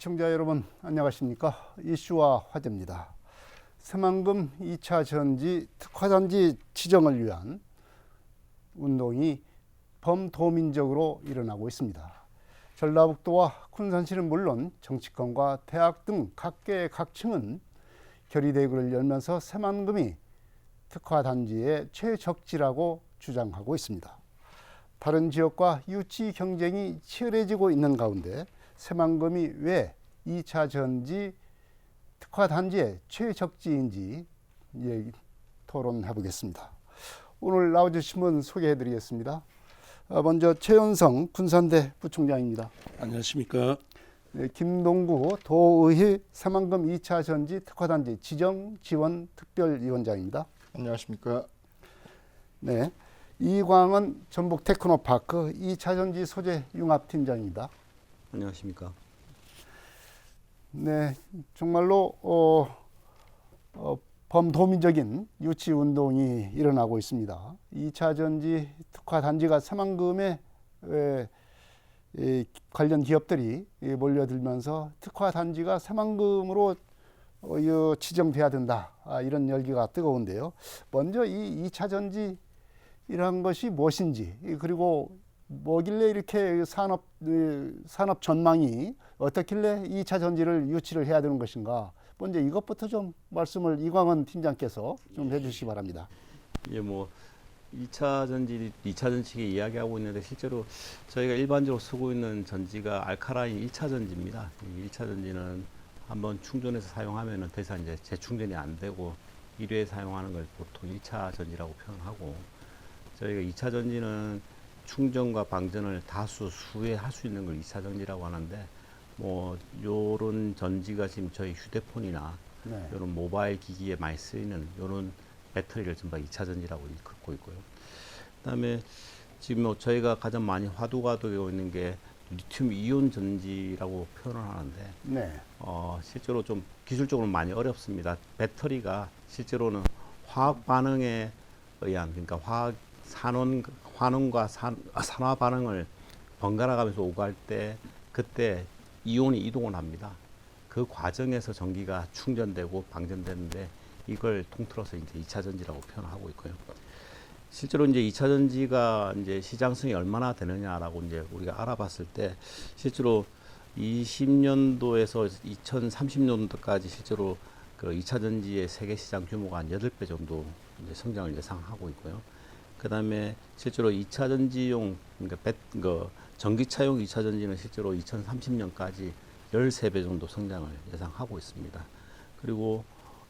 시청자 여러분 안녕하십니까? 이슈와 화제입니다. 새만금 2차 전지 특화단지 지정을 위한 운동이 범도민적으로 일어나고 있습니다. 전라북도와 군산시는 물론 정치권과 대학 등 각계의 각층은 결의대회를 열면서 새만금이 특화단지의 최적지라고 주장하고 있습니다. 다른 지역과 유치 경쟁이 치열해지고 있는 가운데 새만금이 왜 2차 전지 특화단지의 최적지인지 토론해 보겠습니다. 오늘 나와주신 분 소개해 드리겠습니다. 먼저 최연성 군산대 부총장입니다. 안녕하십니까. 네, 김동구 도의회 새만금 2차 전지 특화단지 지정지원특별위원장입니다. 안녕하십니까. 네, 이광은 전북테크노파크 2차 전지 소재 융합팀장입니다. 안녕하십니까. 네, 정말로 범도민적인 유치 운동이 일어나고 있습니다. 2차 전지 특화 단지가 새만금에 관련 기업들이 몰려들면서 특화 단지가 새만금으로 지정돼야 된다, 이런 열기가 뜨거운데요. 먼저 이 2차 전지라는 것이 무엇인지, 그리고 뭐길래 이렇게 산업 전망이 어떻길래 2차 전지를 유치를 해야 되는 것인가, 먼저 이것부터 좀 말씀을 이광원 팀장께서 좀 해주시기 바랍니다. 이제 뭐 2차 전지에 이야기하고 있는데 실제로 저희가 일반적으로 쓰고 있는 전지가 알카라인 1차 전지입니다. 이 1차 전지는 한번 충전해서 사용하면은 더 이상 이제 재충전이 안 되고 1회 사용하는 걸 보통 1차 전지라고 표현하고, 저희가 2차 전지는 충전과 방전을 수회 할 수 있는 걸 2차 전지라고 하는데, 뭐 요런 전지가 지금 저희 휴대폰이나 네. 요런 모바일 기기에 많이 쓰이는 요런 배터리를 전부 다 2차 전지라고 읽고 있고요. 그다음에 지금 뭐 저희가 가장 많이 화두가 되고 있는 게 리튬 이온 전지라고 표현을 하는데, 네. 실제로 좀 기술적으로 많이 어렵습니다. 배터리가 실제로는 화학 반응에 의한, 그러니까 환원과 산화 반응을 번갈아 가면서 오갈 때 그때 이온이 이동을 합니다. 그 과정에서 전기가 충전되고 방전되는데, 이걸 통틀어서 이제 2차 전지라고 표현하고 있고요. 실제로 이제 2차 전지가 이제 시장성이 얼마나 되느냐라고 이제 우리가 알아봤을 때, 실제로 20년도에서 2030년도까지 실제로 그 2차 전지의 세계 시장 규모가 한 8배 정도 이제 성장을 예상하고 있고요. 그 다음에 실제로 2차 전지용, 그러니까 전기차용 2차 전지는 실제로 2030년까지 13배 정도 성장을 예상하고 있습니다. 그리고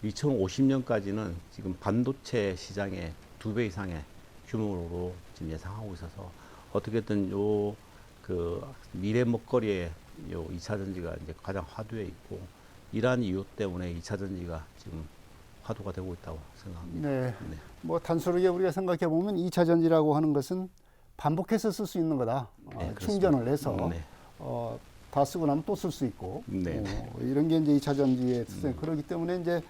2050년까지는 지금 반도체 시장의 2배 이상의 규모로 지금 예상하고 있어서, 어떻게든 미래 먹거리에 요 2차 전지가 이제 가장 화두에 있고, 이러한 이유 때문에 2차 전지가 지금 화두가 되고 있다고 생각합니다. 네. 네. 뭐 단순하게 우리가 생각해 보면 2차 전지라고 하는 것은 반복해서 쓸 수 있는 거다. 네, 충전을 해서 네. 다 쓰고 나면 또 쓸 수 있고, 네. 이런 게 이제 2차 전지의 특성. 그렇기 때문에 이제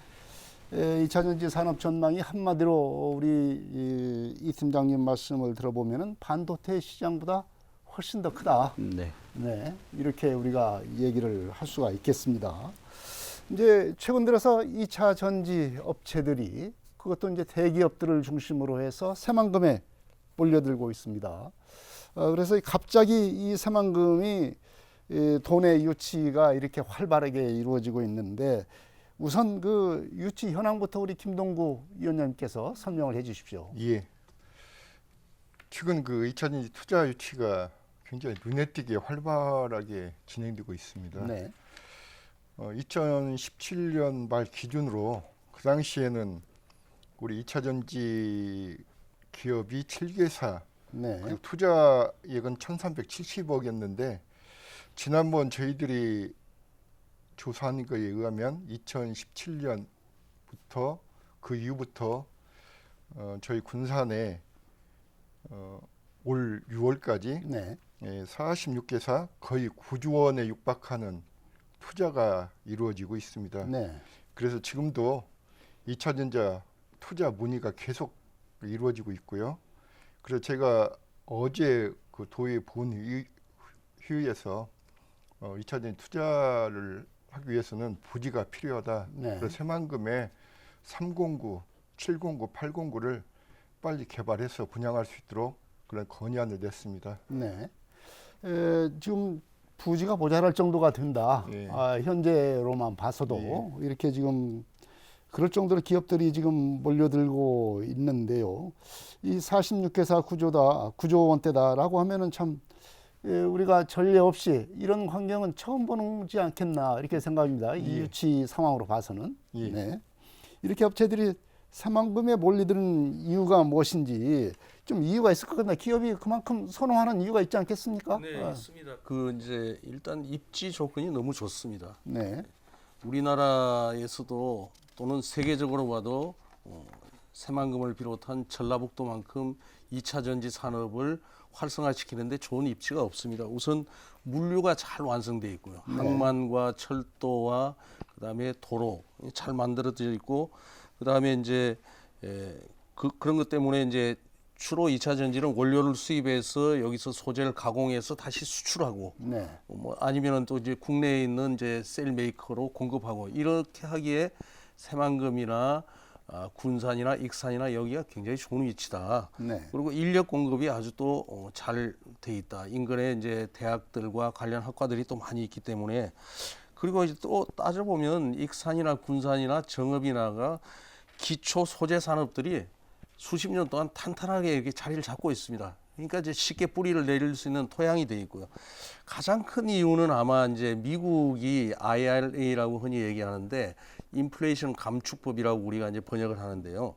2차 전지 산업 전망이 한마디로 우리 이 팀장님 말씀을 들어보면은 반도체 시장보다 훨씬 더 크다. 네. 네, 이렇게 우리가 얘기를 할 수가 있겠습니다. 이제 최근 들어서 2차 전지 업체들이, 그것도 이제 대기업들을 중심으로 해서 새만금에 몰려들고 있습니다. 그래서 갑자기 이 새만금이 돈의 유치가 이렇게 활발하게 이루어지고 있는데, 우선 그 유치 현황부터 우리 김동구 위원장님께서 설명을 해 주십시오. 예. 최근 그 2차 전지 투자 유치가 굉장히 눈에 띄게 활발하게 진행되고 있습니다. 네. 2017년 말 기준으로 그 당시에는 우리 2차 전지 기업이 7개사, 네. 그리고 투자액은 1,370억이었는데, 지난번 저희들이 조사한 거에 의하면 2017년부터 그 이후부터 저희 군산에 올 6월까지 네. 46개사 거의 9조 원에 육박하는 투자가 이루어지고 있습니다. 네. 그래서 지금도 2차 전자 투자 문의가 계속 이루어지고 있고요. 그래서 제가 어제 그 도의 본회의에서 2차 전지 투자를 하기 위해서는 부지가 필요하다. 네. 그래서 새만금에 309, 709, 809를 빨리 개발해서 분양할 수 있도록 그런 건의안을 냈습니다. 네. 지금 부지가 모자랄 정도가 된다. 예. 현재로만 봐서도 이렇게 지금 그럴 정도로 기업들이 지금 몰려들고 있는데요. 이 46개사 구조 원대다라고 하면은 참 우리가 전례 없이 이런 환경은 처음 보지 않겠나 이렇게 생각합니다. 이 유치 상황으로 봐서는. 예. 네. 이렇게 업체들이 새만금에 몰리드는 이유가 무엇인지 좀 이유가 있을 것 같나. 기업이 그만큼 선호하는 이유가 있지 않겠습니까? 네, 있습니다. 그 이제 일단 입지 조건이 너무 좋습니다. 네. 우리나라에서도 또는 세계적으로 봐도 새만금을 비롯한 전라북도만큼 2차 전지 산업을 활성화시키는데 좋은 입지가 없습니다. 우선 물류가 잘 완성돼 있고요. 네. 항만과 철도와 그다음에 도로 잘 만들어져 있고 그다음에 이제 그런 것 때문에 이제 주로 2차 전지는 원료를 수입해서 여기서 소재를 가공해서 다시 수출하고 네. 뭐 아니면은 또 이제 국내에 있는 이제 셀 메이커로 공급하고 이렇게 하기에 새만금이나 군산이나 익산이나 여기가 굉장히 좋은 위치다. 네. 그리고 인력 공급이 아주 또 잘 돼 있다. 인근에 이제 대학들과 관련 학과들이 또 많이 있기 때문에 그리고 이제 또 따져보면 익산이나 군산이나 정읍이나가 기초 소재 산업들이 수십 년 동안 탄탄하게 이렇게 자리를 잡고 있습니다. 그러니까 이제 쉽게 뿌리를 내릴 수 있는 토양이 돼 있고요. 가장 큰 이유는 아마 이제 미국이 IRA라고 흔히 얘기하는데 인플레이션 감축법이라고 우리가 이제 번역을 하는데요.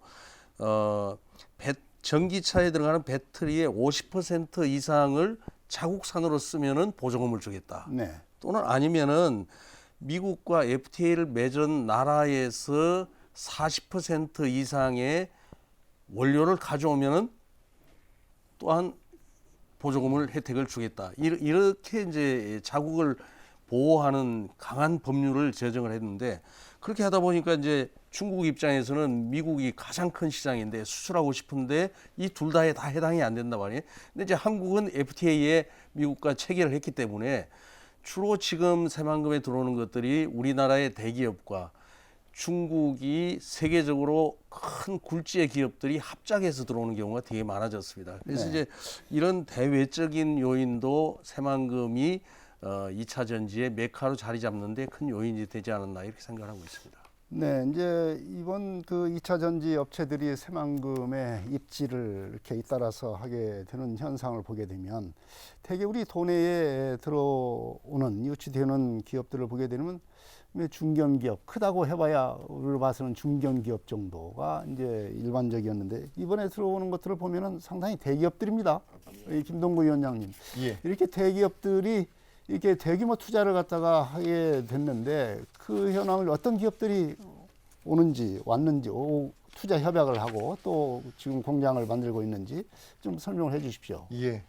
전기차에 들어가는 배터리의 50% 이상을 자국산으로 쓰면은 보조금을 주겠다. 네. 또는 아니면은 미국과 FTA를 맺은 나라에서 40% 이상의 원료를 가져오면은 또한 보조금을 혜택을 주겠다. 이렇게 이제 자국을 보호하는 강한 법률을 제정을 했는데 그렇게 하다 보니까 이제 중국 입장에서는 미국이 가장 큰 시장인데 수출하고 싶은데 이 둘 다에 다 해당이 안 된단 말이에요. 근데 이제 한국은 FTA에 미국과 체결을 했기 때문에 주로 지금 새만금에 들어오는 것들이 우리나라의 대기업과 중국이 세계적으로 큰 굴지의 기업들이 합작해서 들어오는 경우가 되게 많아졌습니다. 그래서 네. 이제 이런 대외적인 요인도 새만금이 2차 전지의 메카로 자리 잡는데 큰 요인이 되지 않았나 이렇게 생각하고 있습니다. 네, 이제 이번 그 2차 전지 업체들이 새만금의 입지를 이렇게 잇따라서 하게 되는 현상을 보게 되면 대개 우리 도내에 들어오는 유치되는 기업들을 보게 되면 중견기업, 크다고 해봐야 우리로 봐서는 중견기업 정도가 이제 일반적이었는데 이번에 들어오는 것들을 보면은 상당히 대기업들입니다. 이 김동구 위원장님, 예. 이렇게 대기업들이 이렇게 대규모 투자를 갖다가 하게 됐는데 그 현황을 어떤 기업들이 오는지 왔는지 투자 협약을 하고 또 지금 공장을 만들고 있는지 좀 설명을 해 주십시오. 예.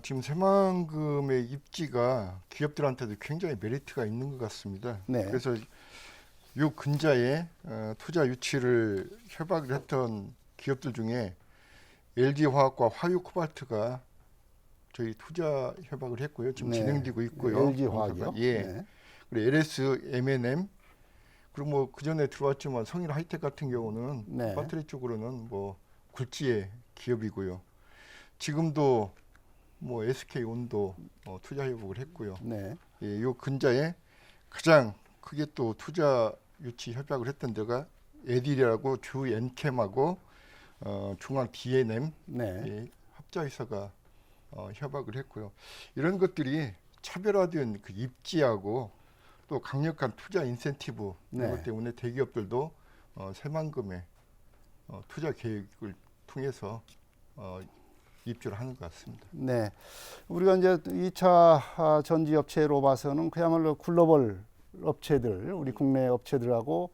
지금 새만금의 입지가 기업들한테도 굉장히 메리트가 있는 것 같습니다. 네. 그래서 요 근자에 투자 유치를 협약을 했던 기업들 중에 LG화학과 화유코발트가 저희 투자 협약을 했고요. 지금 네. 진행되고 있고요. LG화학이요? 예. 네. 그리고 LS, M&M 그리고 뭐 그 전에 들어왔지만 성일 하이텍 같은 경우는 네. 배터리 쪽으로는 뭐 굴지의 기업이고요. 지금도 뭐 SK 온도 투자 협약을 했고요. 네. 예, 요 근자에 가장 크게 또 투자 유치 협약을 했던 데가 에딜이라고 주 엔캠하고 중앙 D&M 네. 예, 합자회사가 협약을 했고요. 이런 것들이 차별화된 그 입지하고 또 강력한 투자 인센티브 네. 이것 때문에 대기업들도 새만금의 투자 계획을 통해서 입주를 하는 것 같습니다. 네. 우리가 이제 2차 전지 업체로 봐서는 그야말로 글로벌 업체들, 우리 국내 업체들하고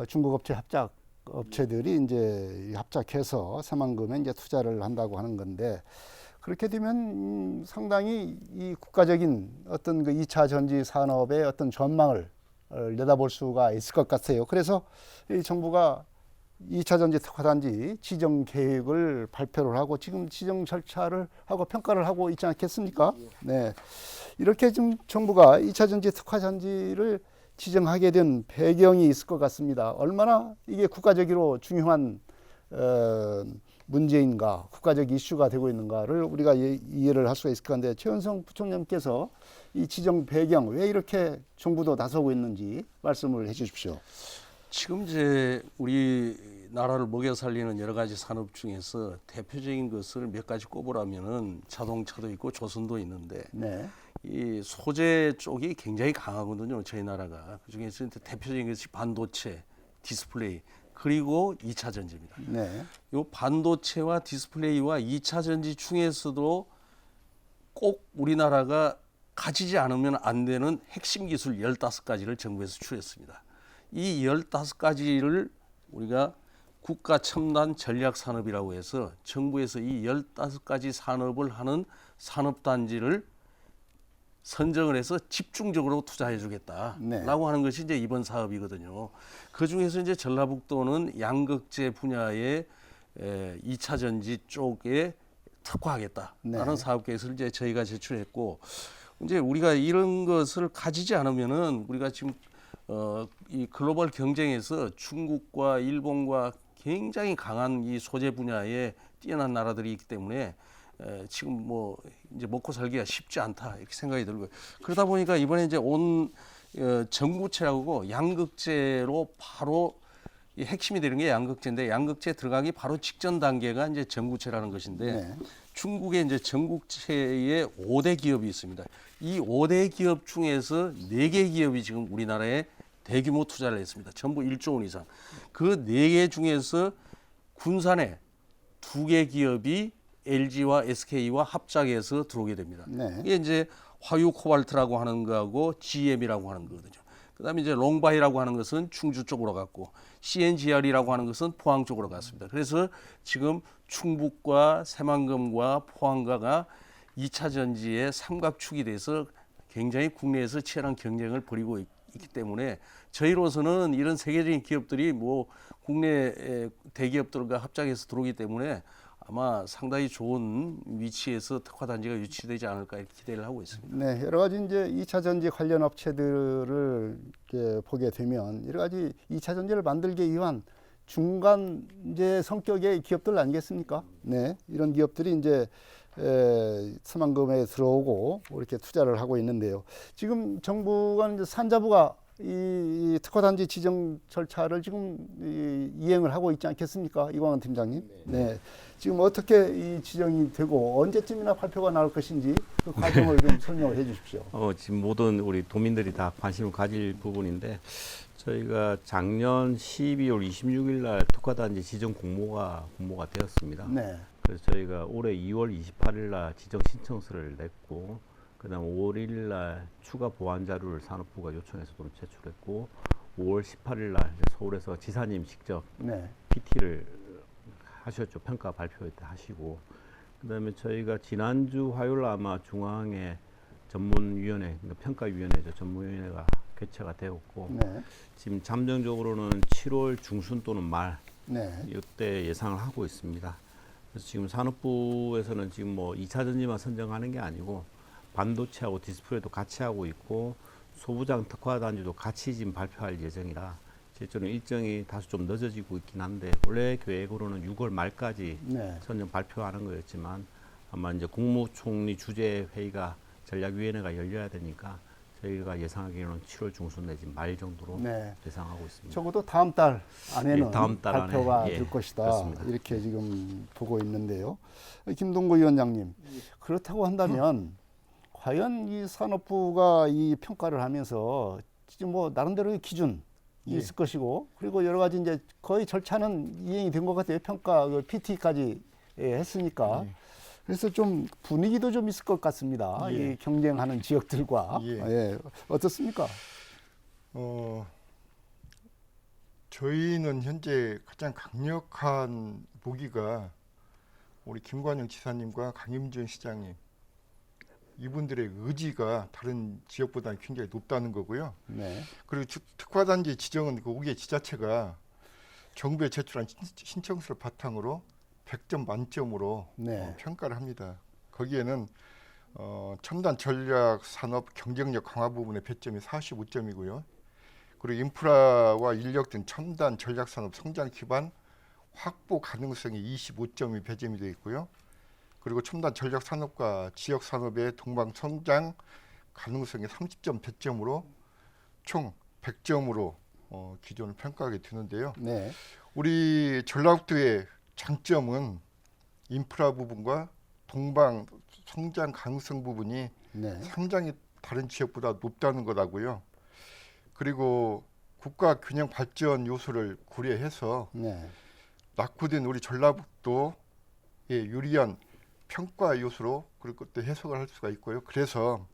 중국 업체 합작 업체들이 이제 합작해서 새만금에 이제 투자를 한다고 하는 건데 그렇게 되면 상당히 이 국가적인 어떤 그 2차 전지 산업의 어떤 전망을 내다볼 수가 있을 것 같아요. 그래서 이 정부가 2차 전지 특화단지 지정 계획을 발표를 하고 지금 지정 절차를 하고 평가를 하고 있지 않겠습니까? 네. 이렇게 지금 정부가 2차 전지 특화단지를 지정하게 된 배경이 있을 것 같습니다. 얼마나 이게 국가적으로 중요한 문제인가, 국가적 이슈가 되고 있는가를 우리가 이해를 할 수가 있을 건데, 최은성 부총장님께서 이 지정 배경, 왜 이렇게 정부도 나서고 있는지 말씀을 해 주십시오. 지금 이제 우리 나라를 먹여 살리는 여러 가지 산업 중에서 대표적인 것을 몇 가지 꼽으라면은 자동차도 있고 조선도 있는데, 네. 이 소재 쪽이 굉장히 강하거든요. 저희 나라가. 그중에서 대표적인 것이 반도체, 디스플레이, 그리고 2차 전지입니다. 네. 이 반도체와 디스플레이와 2차 전지 중에서도 꼭 우리나라가 가지지 않으면 안 되는 핵심 기술 15가지를 정부에서 추렸습니다. 이 15가지를 우리가 국가 첨단 전략 산업이라고 해서 정부에서 이 15가지 산업을 하는 산업단지를 선정을 해서 집중적으로 투자해 주겠다라고 네. 하는 것이 이제 이번 사업이거든요. 그 중에서 이제 전라북도는 양극재 분야의 2차 전지 쪽에 특화하겠다라는 네. 사업 계획을 이제 저희가 제출했고, 이제 우리가 이런 것을 가지지 않으면은 우리가 지금 이 글로벌 경쟁에서 중국과 일본과 굉장히 강한 이 소재 분야에 뛰어난 나라들이 있기 때문에 지금 뭐 이제 먹고 살기가 쉽지 않다 이렇게 생각이 들고요. 그러다 보니까 이번에 이제 온 전구체라고 양극재로 바로 이 핵심이 되는 게 양극재인데, 양극재 들어가기 바로 직전 단계가 이제 전구체라는 것인데, 네. 중국에 이제 전구체의 5대 기업이 있습니다. 이 5대 기업 중에서 4개 기업이 지금 우리나라에 대규모 투자를 했습니다. 전부 1조 원 이상. 그 4개 중에서 군산에 2개 기업이 LG와 SK와 합작해서 들어오게 됩니다. 네. 이게 이제 화유 코발트라고 하는 거하고 GM이라고 하는 거거든요. 그다음에 이제 롱바이라고 하는 것은 충주 쪽으로 갔고, CNGR이라고 하는 것은 포항 쪽으로 갔습니다. 그래서 지금 충북과 새만금과 포항가가 2차 전지의 삼각축이 돼서 굉장히 국내에서 치열한 경쟁을 벌이고 있기 때문에, 저희로서는 이런 세계적인 기업들이 뭐 국내 대기업들과 합작해서 들어오기 때문에 아마 상당히 좋은 위치에서 특화단지가 유치되지 않을까 이렇게 기대를 하고 있습니다. 네, 여러 가지 이제 2차 전지 관련 업체들을 이렇게 보게 되면 여러 가지 2차 전지를 만들기 위한 중간 이제 성격의 기업들 아니겠습니까? 네, 이런 기업들이 이제 서만금에 들어오고 이렇게 투자를 하고 있는데요. 지금 정부가 이제 산자부가 이 특화단지 지정 절차를 지금 이행을 하고 있지 않겠습니까, 이광원 팀장님? 네. 지금 어떻게 이 지정이 되고 언제쯤이나 발표가 나올 것인지 그 과정을 좀 설명을 해주십시오. 지금 모든 우리 도민들이 다 관심을 가질 부분인데, 저희가 작년 12월 26일 날 특화단지 지정 공모가 되었습니다. 네. 그래서 저희가 올해 2월 28일 날 지정 신청서를 냈고, 그다음 5월 1일 날 추가 보완 자료를 산업부가 요청해서 제출했고, 5월 18일 날 서울에서 지사님 직접 네. PT를 하셨죠. 평가 발표 때 하시고, 그다음에 저희가 지난주 화요일 아마 중앙에 전문위원회, 그러니까 평가위원회죠. 전문위원회가 개최가 되었고, 네. 지금 잠정적으로는 7월 중순 또는 말 네. 이때 예상을 하고 있습니다. 그래서 지금 산업부에서는 지금 뭐 2차 전지만 선정하는 게 아니고 반도체하고 디스플레이도 같이 하고 있고, 소부장 특화단지도 같이 지금 발표할 예정이라 실제로 일정이 다소 좀 늦어지고 있긴 한데, 원래 계획으로는 6월 말까지 네. 선정 발표하는 거였지만, 아마 이제 국무총리 주재 회의가 전략위원회가 열려야 되니까 저희가 예상하기로는 7월 중순 내지 말 정도로 네. 예상하고 있습니다. 적어도 다음 달 안에는 예, 다음 달 발표가 안에, 예, 될 것이다. 그렇습니다. 이렇게 지금 보고 있는데요. 김동구 위원장님, 그렇다고 한다면 과연 이 산업부가 이 평가를 하면서 지금 뭐 나름대로의 기준이 있을 것이고, 그리고 여러 가지 이제 거의 절차는 이행이 된 것 같아요. 평가 그 PT까지 했으니까. 그래서 좀 분위기도 좀 있을 것 같습니다. 이 경쟁하는 지역들과. 어떻습니까? 저희는 현재 가장 강력한 무기가 우리 김관영 지사님과 강임준 시장님, 이분들의 의지가 다른 지역보다 굉장히 높다는 거고요. 네. 그리고 특화단지 지정은 그 5개 지자체가 정부에 제출한 신청서를 바탕으로 100점 만점으로 네. 평가를 합니다. 거기에는 첨단 전략 산업 경쟁력 강화 부분의 배점이 45점이고요. 그리고 인프라와 인력 등 첨단 전략 산업 성장 기반 확보 가능성이 25점이 배점이 되어 있고요. 그리고 첨단 전략 산업과 지역 산업의 동방 성장 가능성이 30점 배점으로 총 100점으로 기존을 평가하게 되는데요. 네. 우리 전라북도의 장점은 인프라 부분과 동방 성장 가능성 부분이 네. 상당히 다른 지역보다 높다는 거라고요. 그리고 국가 균형 발전 요소를 고려해서 네. 낙후된 우리 전라북도의 유리한 평가 요소로 그리고 또 해석을 할 수가 있고요. 그래서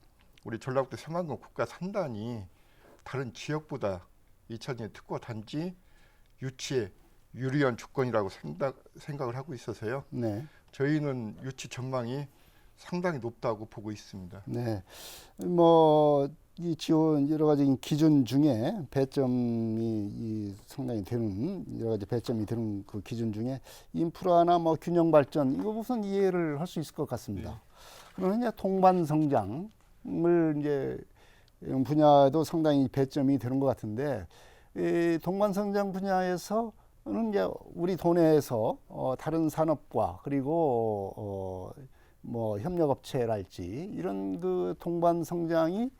우리 전라북도 새만금 국가 3단이 다른 지역보다 2차전지 특화 단지 유치에 유리한 조건이라고 생각을 하고 있어서요. 네. 저희는 유치 전망이 상당히 높다고 보고 있습니다. 네. 뭐 이 지원 여러 가지 기준 중에 배점이 상당히 되는 여러 가지 배점이 되는 그 기준 중에 인프라나 뭐 균형 발전 이거 우선 이해를 할 수 있을 것 같습니다. 그러나 이제 동반 성장을 이제 이런 분야도 상당히 배점이 되는 것 같은데 이 동반 성장 분야에서는 이제 우리 도내에서 다른 산업과 그리고 뭐 협력업체랄지 이런 그 동반 성장이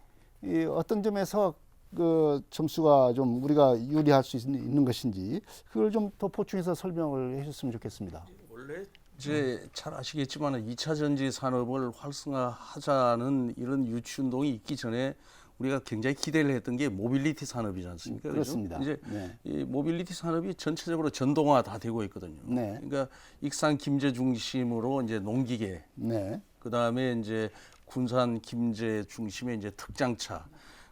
이 어떤 점에서 그 점수가 좀 우리가 유리할 수 있는 것인지 그걸 좀 더 보충해서 설명을 해주셨으면 좋겠습니다. 원래 이제 잘 아시겠지만 2차 전지 산업을 활성화하자는 이런 유치 운동이 있기 전에 우리가 굉장히 기대를 했던 게 모빌리티 산업이지 않습니까? 그죠? 그렇습니다. 이제 네. 이 모빌리티 산업이 전체적으로 전동화 다 되고 있거든요. 네. 그러니까 익산 김제 중심으로 이제 농기계, 네. 그다음에 이제 군산 김제 중심의 이제 특장차,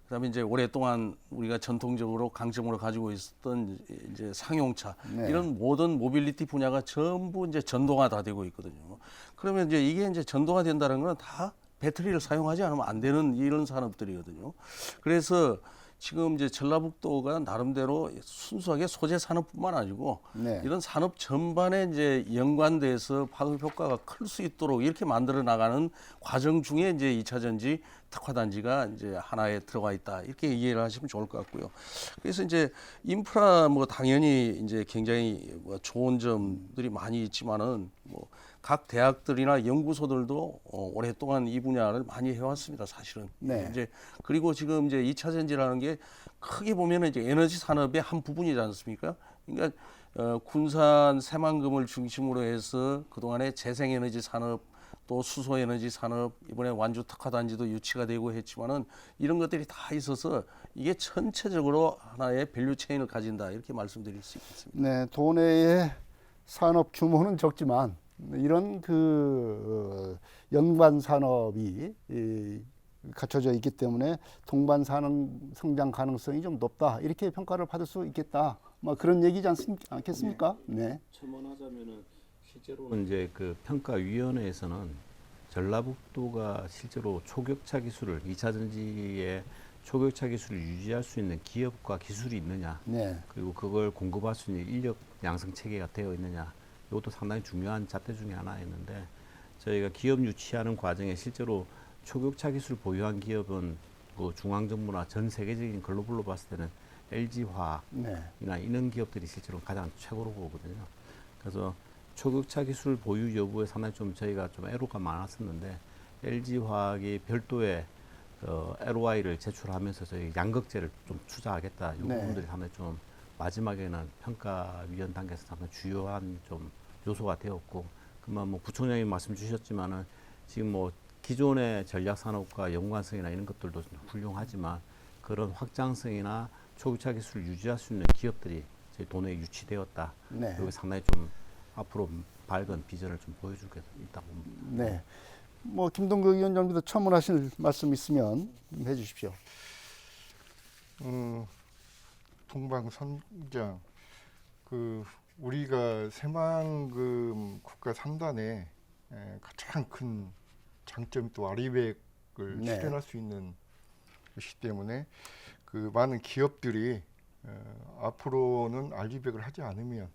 그다음에 이제 오랫동안 우리가 전통적으로 강점으로 가지고 있었던 이제 상용차, 네. 이런 모든 모빌리티 분야가 전부 이제 전동화 다 되고 있거든요. 그러면 이제 이게 이제 전동화 된다는 건 다 배터리를 사용하지 않으면 안 되는 이런 산업들이거든요. 그래서 지금 이제 전라북도가 나름대로 순수하게 소재 산업뿐만 아니고 네. 이런 산업 전반에 이제 연관돼서 파급 효과가 클 수 있도록 이렇게 만들어 나가는 과정 중에 이제 2차 전지 특화 단지가 이제 하나에 들어가 있다, 이렇게 이해를 하시면 좋을 것 같고요. 그래서 이제 인프라 뭐 당연히 이제 굉장히 뭐 좋은 점들이 많이 있지만은 뭐 각 대학들이나 연구소들도 오랫동안 이 분야를 많이 해왔습니다, 사실은. 네. 이제 그리고 지금 이제 2차 전지라는 게 크게 보면은 이제 에너지 산업의 한 부분이지 않습니까? 그러니까 군산 새만금을 중심으로 해서 그동안에 재생에너지 산업, 또 수소에너지 산업, 이번에 완주 특화단지도 유치가 되고 했지만은 이런 것들이 다 있어서 이게 전체적으로 하나의 밸류 체인을 가진다, 이렇게 말씀드릴 수 있겠습니다. 네. 도내의 산업 규모는 적지만 이런 그 연관 산업이 갖춰져 있기 때문에 동반 산업 성장 가능성이 좀 높다, 이렇게 평가를 받을 수 있겠다, 뭐 그런 얘기지 않겠습니까? 네. 첨언하자면은 실제로는 이제 그 평가위원회에서는 전라북도가 실제로 초격차 기술을 2차 전지의 초격차 기술을 유지할 수 있는 기업과 기술이 있느냐, 네. 그리고 그걸 공급할 수 있는 인력 양성 체계가 되어 있느냐, 이것도 상당히 중요한 잣대 중에 하나였는데, 저희가 기업 유치하는 과정에 실제로 초격차 기술 보유한 기업은 그 중앙정부나 전 세계적인 글로벌로 봤을 때는 LG화학이나 네. 이런 기업들이 실제로 가장 최고로 보거든요. 그래서 초격차 기술 보유 여부에 상당히 좀 저희가 좀 애로가 많았었는데, LG화학이 별도의 LOI를 제출하면서 저희 양극재를 좀 투자하겠다, 이 네. 부분들이 상당히 좀 마지막에는 평가위원 단계에서 상당히 주요한 좀 요소가 되었고, 그만 뭐 부총장님 말씀 주셨지만은 지금 뭐 기존의 전략 산업과 연관성이나 이런 것들도 훌륭하지만 그런 확장성이나 초격차 기술을 유지할 수 있는 기업들이 저희 도내에 유치되었다. 네. 여기 상당히 좀 앞으로 밝은 비전을 좀 보여줄 게 있다고 봅니다. 네. 뭐 김동국 위원장님도 첨언하실 말씀 있으면 좀 해주십시오. 동방선장, 그 우리가 새만금 국가 3단의 가장 큰 장점이 또 아리백을 네. 실현할 수 있는 것이기 때문에 그 많은 기업들이 앞으로는 알리백을 하지 않으면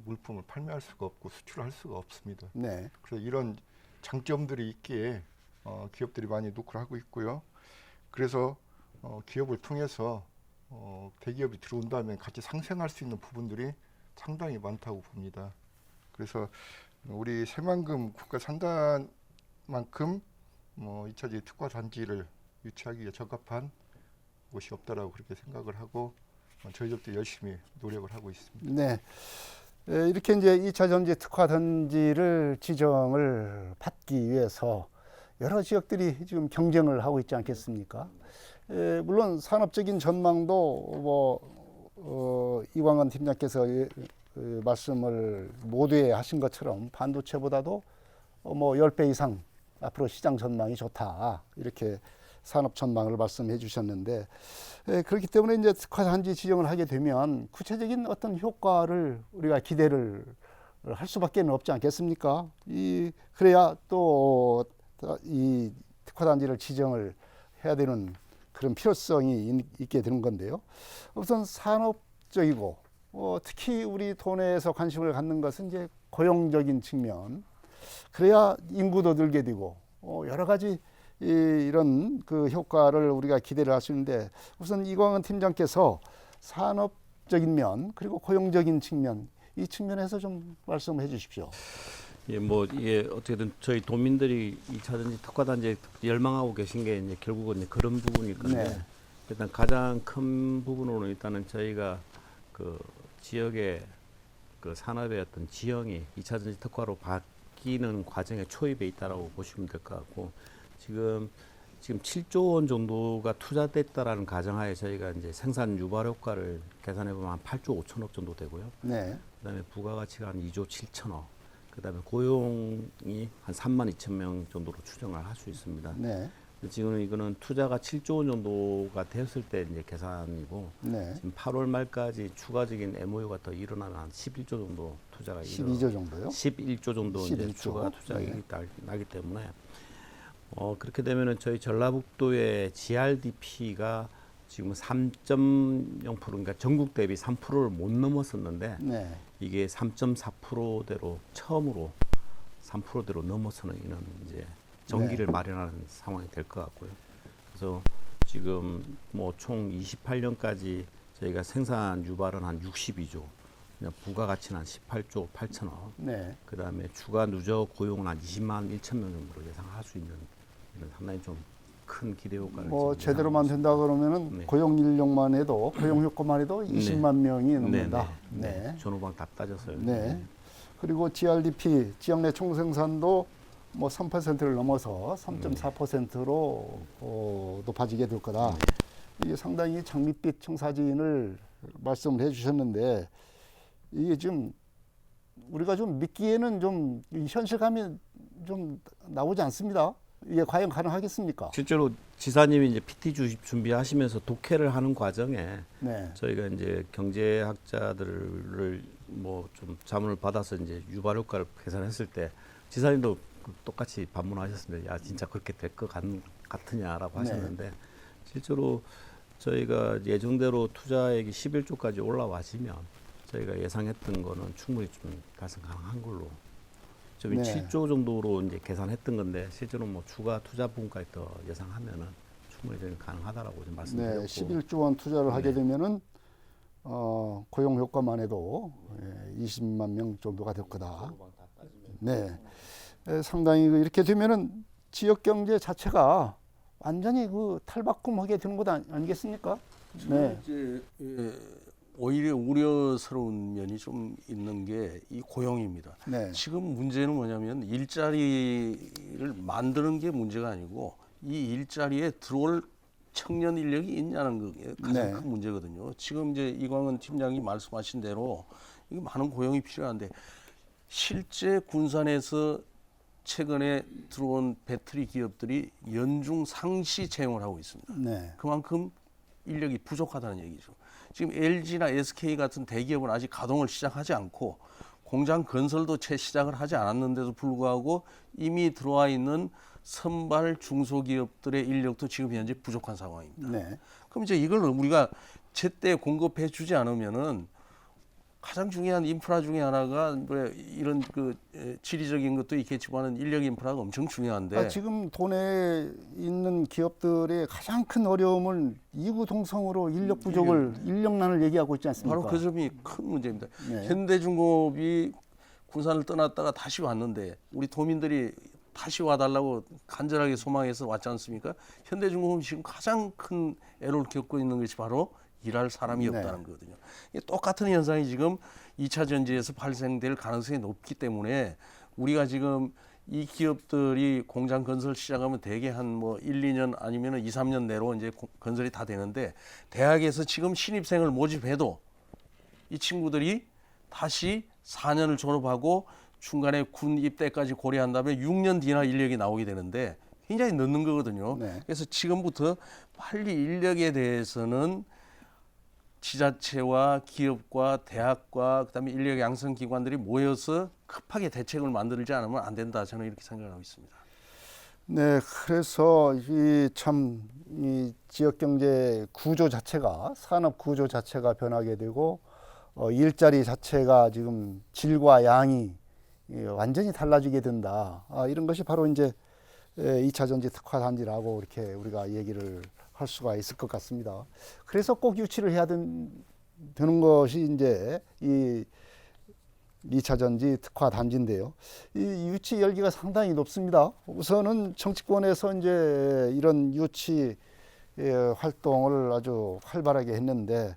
물품을 판매할 수가 없고 수출할 수가 없습니다. 네. 그래서 이런 장점들이 있기에 기업들이 많이 노크를 하고 있고요. 그래서 기업을 통해서 대기업이 들어온다면 같이 상생할 수 있는 부분들이 상당히 많다고 봅니다. 그래서 우리 새만금 국가산단만큼 2차전지 특화 단지를 유치하기 위해 적합한 곳이 없다라고 그렇게 생각을 하고 저희들도 열심히 노력을 하고 있습니다. 네. 이렇게 이제 2차 전지 특화 단지를 지정을 받기 위해서 여러 지역들이 지금 경쟁을 하고 있지 않겠습니까? 물론 산업적인 전망도 이광헌 팀장께서 말씀을 모두에 하신 것처럼 반도체보다도 10배 이상 앞으로 시장 전망이 좋다. 이렇게 산업 전망을 말씀해 주셨는데, 그렇기 때문에 이제 특화 단지 지정을 하게 되면 구체적인 어떤 효과를 우리가 기대를 할 수밖에 없지 않겠습니까? 그래야 또 이 특화 단지를 지정을 해야 되는 그런 필요성이 있게 되는 건데요. 우선 산업적이고 특히 우리 도내에서 관심을 갖는 것은 이제 고용적인 측면. 그래야 인구도 늘게 되고 여러 가지 이런 그 효과를 우리가 기대를 할 수 있는데, 우선 이광헌 팀장께서 산업적인 면 그리고 고용적인 측면, 이 측면에서 좀 말씀해 주십시오. 예, 이게 어떻게든 저희 도민들이 2차전지 특화단지에 열망하고 계신 게 이제 결국은 이제 그런 부분일 건데, 네. 일단 가장 큰 부분으로는 일단은 저희가 그 지역의 그 산업의 어떤 지형이 2차전지 특화로 바뀌는 과정에 초입에 있다라고 보시면 될 것 같고, 지금 7조 원 정도가 투자됐다라는 가정하에 저희가 이제 생산 유발 효과를 계산해 보면 한 8조 5천억 정도 되고요. 네. 그다음에 부가가치가 한 2조 7천억. 그다음에 고용이 한 3만 2천 명 정도로 추정을 할 수 있습니다. 네. 지금 이거는 투자가 7조 원 정도가 되었을 때 이제 계산이고, 네. 지금 8월 말까지 추가적인 MOU가 더 일어나면 한 11조 정도 투자가 12조 정도요? 11조 정도 이제 11조. 추가 투자가 네. 나기 때문에 그렇게 되면은 저희 전라북도의 GRDP가 지금 3.0% 그러니까 전국 대비 3%를 못 넘었었는데, 네. 이게 3.4%대로 처음으로 3%대로 넘어서는 이제 전기를 마련하는 상황이 될 것 같고요. 그래서 지금 총 28년까지 저희가 생산 유발은 한 62조, 부가가치는 한 18조 8천억, 네. 그다음에 추가 누적 고용은 한 20만 1천 명 정도로 예상할 수 있는 이런 상당히 좀 큰 기대 효과를 지금 제대로만 된다 그러면은 네. 고용 인력만 해도 고용 효과만 해도 20만 명이 넘는다. 네. 전후방 다 따졌어요. 네. 그리고 GRDP 지역 내 총생산도 3%를 넘어서 3.4%로 높아지게 될 거다. 이게 상당히 장밋빛 청사진을 말씀을 해주셨는데, 이게 지금 우리가 좀 믿기에는 좀 현실감이 좀 나오지 않습니다. 이게 과연 가능하겠습니까? 실제로 지사님이 이제 PT 준비하시면서 독해를 하는 과정에 네. 저희가 이제 경제학자들을 좀 자문을 받아서 이제 유발 효과를 계산했을 때 지사님도 똑같이 반문하셨습니다. 야, 진짜 그렇게 될 것 같으냐라고 하셨는데, 실제로 저희가 예정대로 투자액이 11조까지 올라와지면 저희가 예상했던 거는 충분히 좀 달성 가능한 걸로. 저희 7조 정도로 이제 계산했던 건데, 실제로 추가 투자 부분까지 더 예상하면은 충분히 저희는 가능하다라고 좀 말씀드렸고. 네, 11조 원 투자를 하게 되면은 고용 효과만 해도 20만 명 정도가 될 거다. 네, 상당히 이렇게 되면은 지역 경제 자체가 완전히 탈바꿈하게 되는 것 아니겠습니까? 네. 이제 오히려 우려스러운 면이 좀 있는 게 이 고용입니다. 네. 지금 문제는 뭐냐면 일자리를 만드는 게 문제가 아니고 이 일자리에 들어올 청년 인력이 있냐는 게 가장 큰 문제거든요. 지금 이제 이광헌 팀장이 말씀하신 대로 이게 많은 고용이 필요한데, 실제 군산에서 최근에 들어온 배터리 기업들이 연중 상시 채용을 하고 있습니다. 네. 그만큼 인력이 부족하다는 얘기죠. 지금 LG나 SK 같은 대기업은 아직 가동을 시작하지 않고 공장 건설도 채 시작을 하지 않았는데도 불구하고 이미 들어와 있는 선발 중소기업들의 인력도 지금 현재 부족한 상황입니다. 네. 그럼 이제 이걸 우리가 제때 공급해 주지 않으면은 가장 중요한 인프라 중에 하나가 뭐 이런 그 지리적인 것도 있겠지만은 인력 인프라가 엄청 중요한데 지금 도내에 있는 기업들의 가장 큰 어려움은 이구동성으로 인력 부족을 인력난을 얘기하고 있지 않습니까? 바로 그 점이 큰 문제입니다. 네. 현대중공업이 군산을 떠났다가 다시 왔는데 우리 도민들이 다시 와달라고 간절하게 소망해서 왔지 않습니까? 현대중공업이 지금 가장 큰 애로를 겪고 있는 것이 바로 일할 사람이 네. 없다는 거거든요. 똑같은 현상이 지금 2차 전지에서 발생될 가능성이 높기 때문에 우리가 지금 이 기업들이 공장 건설 시작하면 대개 한 뭐 1, 2년 아니면 2, 3년 내로 이제 건설이 다 되는데 대학에서 지금 신입생을 모집해도 이 친구들이 다시 4년을 졸업하고 중간에 군 입대까지 고려한 다음에 6년 뒤나 인력이 나오게 되는데 굉장히 늦는 거거든요. 네. 그래서 지금부터 빨리 인력에 대해서는 지자체와 기업과 대학과 그다음에 인력 양성 기관들이 모여서 급하게 대책을 만들지 않으면 안 된다. 저는 이렇게 생각하고 있습니다. 네, 그래서 이 지역 경제 구조 자체가 산업 구조 자체가 변하게 되고 일자리 자체가 지금 질과 양이 완전히 달라지게 된다. 이런 것이 바로 이제 2차 전지 특화 단지라고 이렇게 우리가 얘기를 할 수가 있을 것 같습니다. 그래서 꼭 유치를 해야 되는 것이 이제 이 2차 전지 특화 단지인데요. 이 유치 열기가 상당히 높습니다. 우선은 정치권에서 이제 이런 유치 활동을 아주 활발하게 했는데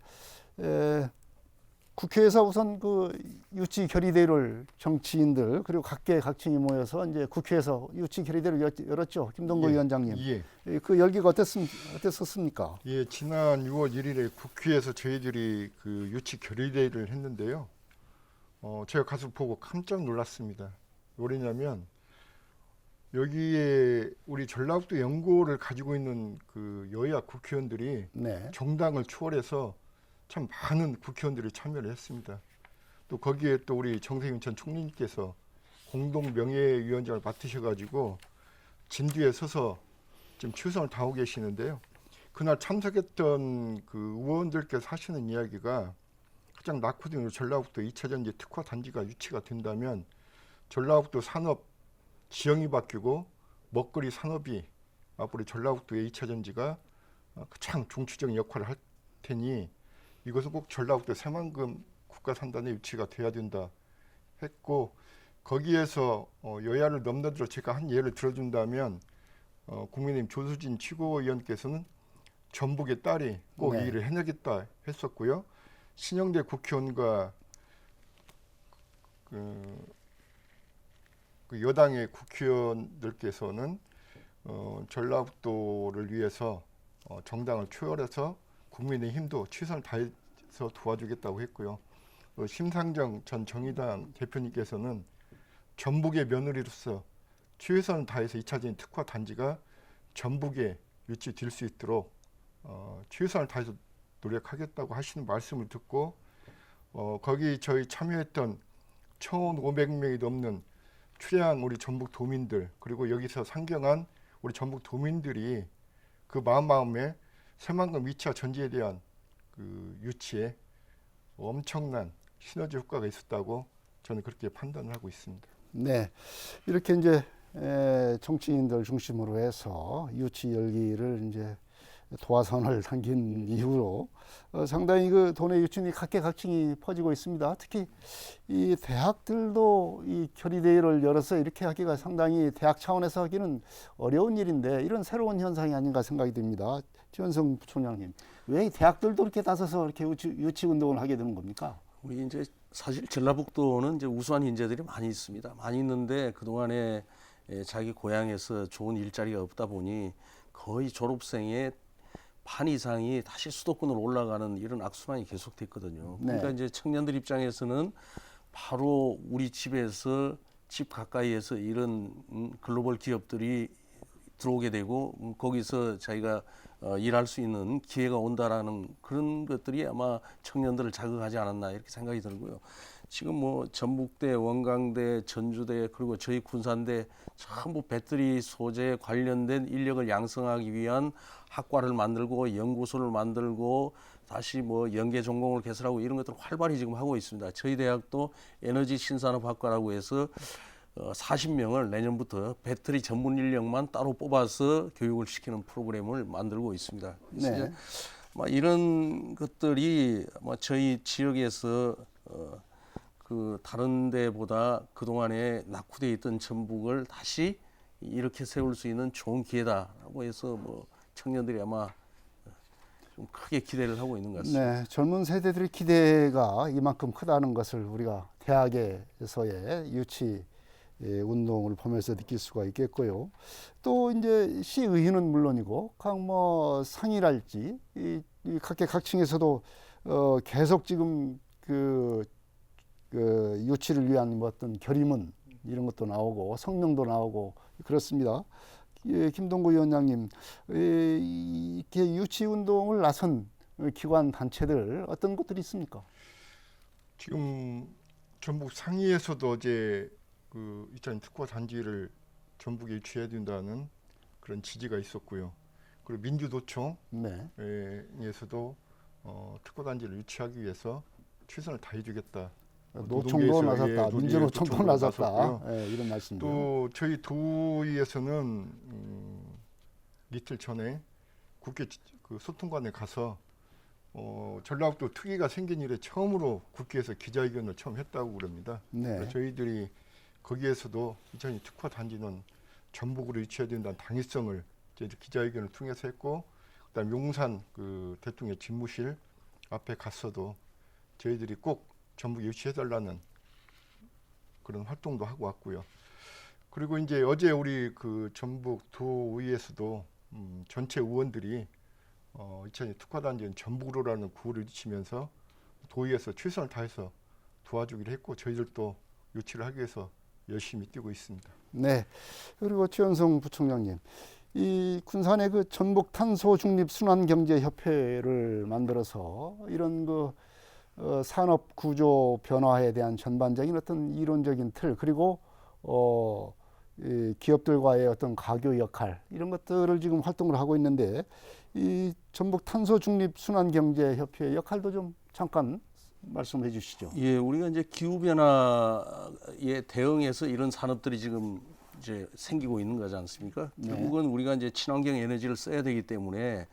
국회에서 우선 그 유치 결의대회를 정치인들 그리고 각계각층이 모여서 이제 국회에서 유치 결의대회를 열었죠. 김동구 위원장님. 예. 그 열기가 어땠었습니까? 예, 지난 6월 1일에 국회에서 저희들이 그 유치 결의대회를 했는데요. 제가 가서 보고 깜짝 놀랐습니다. 왜냐면 여기에 우리 전라북도 연구를 가지고 있는 그 여야 국회의원들이 네. 정당을 초월해서 참 많은 국회의원들이 참여를 했습니다. 또 거기에 또 우리 정세균 전 총리님께서 공동 명예위원장을 맡으셔가지고 진뒤에 서서 지금 최선을 다하고 계시는데요. 그날 참석했던 그 의원들께서 하시는 이야기가 가장 낙후된 전라북도 2차 전지 특화 단지가 유치가 된다면 전라북도 산업 지형이 바뀌고 먹거리 산업이 앞으로 전라북도의 2차 전지가 가장 중추적인 역할을 할 테니 이것은 꼭 전라북도 새만금 국가산단에 유치가 돼야 된다 했고 거기에서 여야를 넘나들어 제가 한 예를 들어준다면 국민의힘 조수진 최고위원께서는 전북의 딸이 꼭 이 네. 일을 해내겠다 했었고요. 신영대 국회의원과 그 여당의 국회의원들께서는 전라북도를 위해서 정당을 초월해서 국민의힘도 최선을 다해서 도와주겠다고 했고요. 심상정 전 정의당 대표님께서는 전북의 며느리로서 최선을 다해서 2차적인 특화 단지가 전북에 유치될 수 있도록 최선을 다해서 노력하겠다고 하시는 말씀을 듣고 거기 저희 참여했던 1,500명이 넘는 출향 우리 전북 도민들 그리고 여기서 상경한 우리 전북 도민들이 그 마음에 새만금 2차 전지에 대한 그 유치에 엄청난 시너지 효과가 있었다고 저는 그렇게 판단을 하고 있습니다. 네, 이렇게 이제 정치인들 중심으로 해서 유치 열기를 이제 도화선을 당긴 이후로 상당히 그 도내 유치이 각계각층이 퍼지고 있습니다. 특히 이 대학들도 이 결의대회를 열어서 이렇게 하기가 상당히 대학 차원에서 하기는 어려운 일인데 이런 새로운 현상이 아닌가 생각이 듭니다. 지원성 부총장님, 왜 대학들도 이렇게 나서서 이렇게 유치 운동을 하게 되는 겁니까? 우리 이제 사실 전라북도는 이제 우수한 인재들이 많이 있습니다. 많이 있는데 그 동안에 자기 고향에서 좋은 일자리가 없다 보니 거의 졸업생의 반 이상이 다시 수도권으로 올라가는 이런 악순환이 계속됐거든요. 네. 그러니까 이제 청년들 입장에서는 바로 우리 집에서 집 가까이에서 이런 글로벌 기업들이 들어오게 되고 거기서 자기가 일할 수 있는 기회가 온다라는 그런 것들이 아마 청년들을 자극하지 않았나 이렇게 생각이 들고요. 지금 뭐 전북대, 원광대, 전주대 그리고 저희 군산대 전부 배터리 소재 관련된 인력을 양성하기 위한 학과를 만들고 연구소를 만들고 다시 뭐 연계 전공을 개설하고 이런 것들을 활발히 지금 하고 있습니다. 저희 대학도 에너지 신산업학과라고 해서 40명을 내년부터 배터리 전문 인력만 따로 뽑아서 교육을 시키는 프로그램을 만들고 있습니다. 그래서 네. 이제 이런 것들이 저희 지역에서 그 다른 데보다 그동안에 낙후돼 있던 전북을 다시 이렇게 세울 수 있는 좋은 기회다라고 해서 뭐 청년들이 아마 좀 크게 기대를 하고 있는 것 같습니다. 네, 젊은 세대들의 기대가 이만큼 크다는 것을 우리가 대학에서의 유치 운동을 보면서 느낄 수가 있겠고요. 또 이제 시의회는 물론이고 각 뭐 상이랄지 이 각계각층에서도 계속 지금 그 유치를 위한 뭐 어떤 결의문 이런 것도 나오고 성명도 나오고 그렇습니다. 예, 김동구 위원장님, 이렇게 유치 운동을 나선 기관 단체들 어떤 것들이 있습니까? 지금 전북 상위에서도 어제 그 2차 특화 단지를 전북에 유치해야 된다는 그런 지지가 있었고요. 그리고 민주도청에서도 특화 단지를 유치하기 위해서 최선을 다해주겠다. 노총도 나섰다, 민주노총도 나섰다, 나섰고요. 이런 말씀이죠. 또 저희 도의에서는 이틀 전에 국회 그 소통관에 가서 전라북도 특위가 생긴 이래 처음으로 국회에서 기자회견을 처음 했다고 그럽니다. 네. 그래서 저희들이 거기에서도 2002 특화 단지는 전북으로 유치해야 된다는 당위성을 저희들 기자회견을 통해서 했고, 그다음 용산 그 대통령 집무실 앞에 갔어도 저희들이 꼭 전북 유치해달라는 그런 활동도 하고 왔고요. 그리고 이제 어제 우리 그 전북 도의회에서도 전체 의원들이 2002 특화단지는 전북으로라는 구호를 외치면서 도의회에서 최선을 다해서 도와주기로 했고 저희들도 유치를 하기 위해서 열심히 뛰고 있습니다. 네. 그리고 최현성 부총장님, 이 군산의 그 전북 탄소 중립 순환 경제 협회를 만들어서 이런 그 산업 구조 변화에 대한 전반적인 어떤 이론적인 틀 그리고 이 기업들과의 어떤 가교 역할 이런 것들을 지금 활동을 하고 있는데 이 전북 탄소 중립 순환 경제 협회의 역할도 좀 잠깐 말씀해 주시죠. 예, 우리가 이제 기후 변화에 대응해서 이런 산업들이 지금 이제 생기고 있는 거지 않습니까? 네. 결국은 우리가 이제 친환경 에너지를 써야 되기 때문에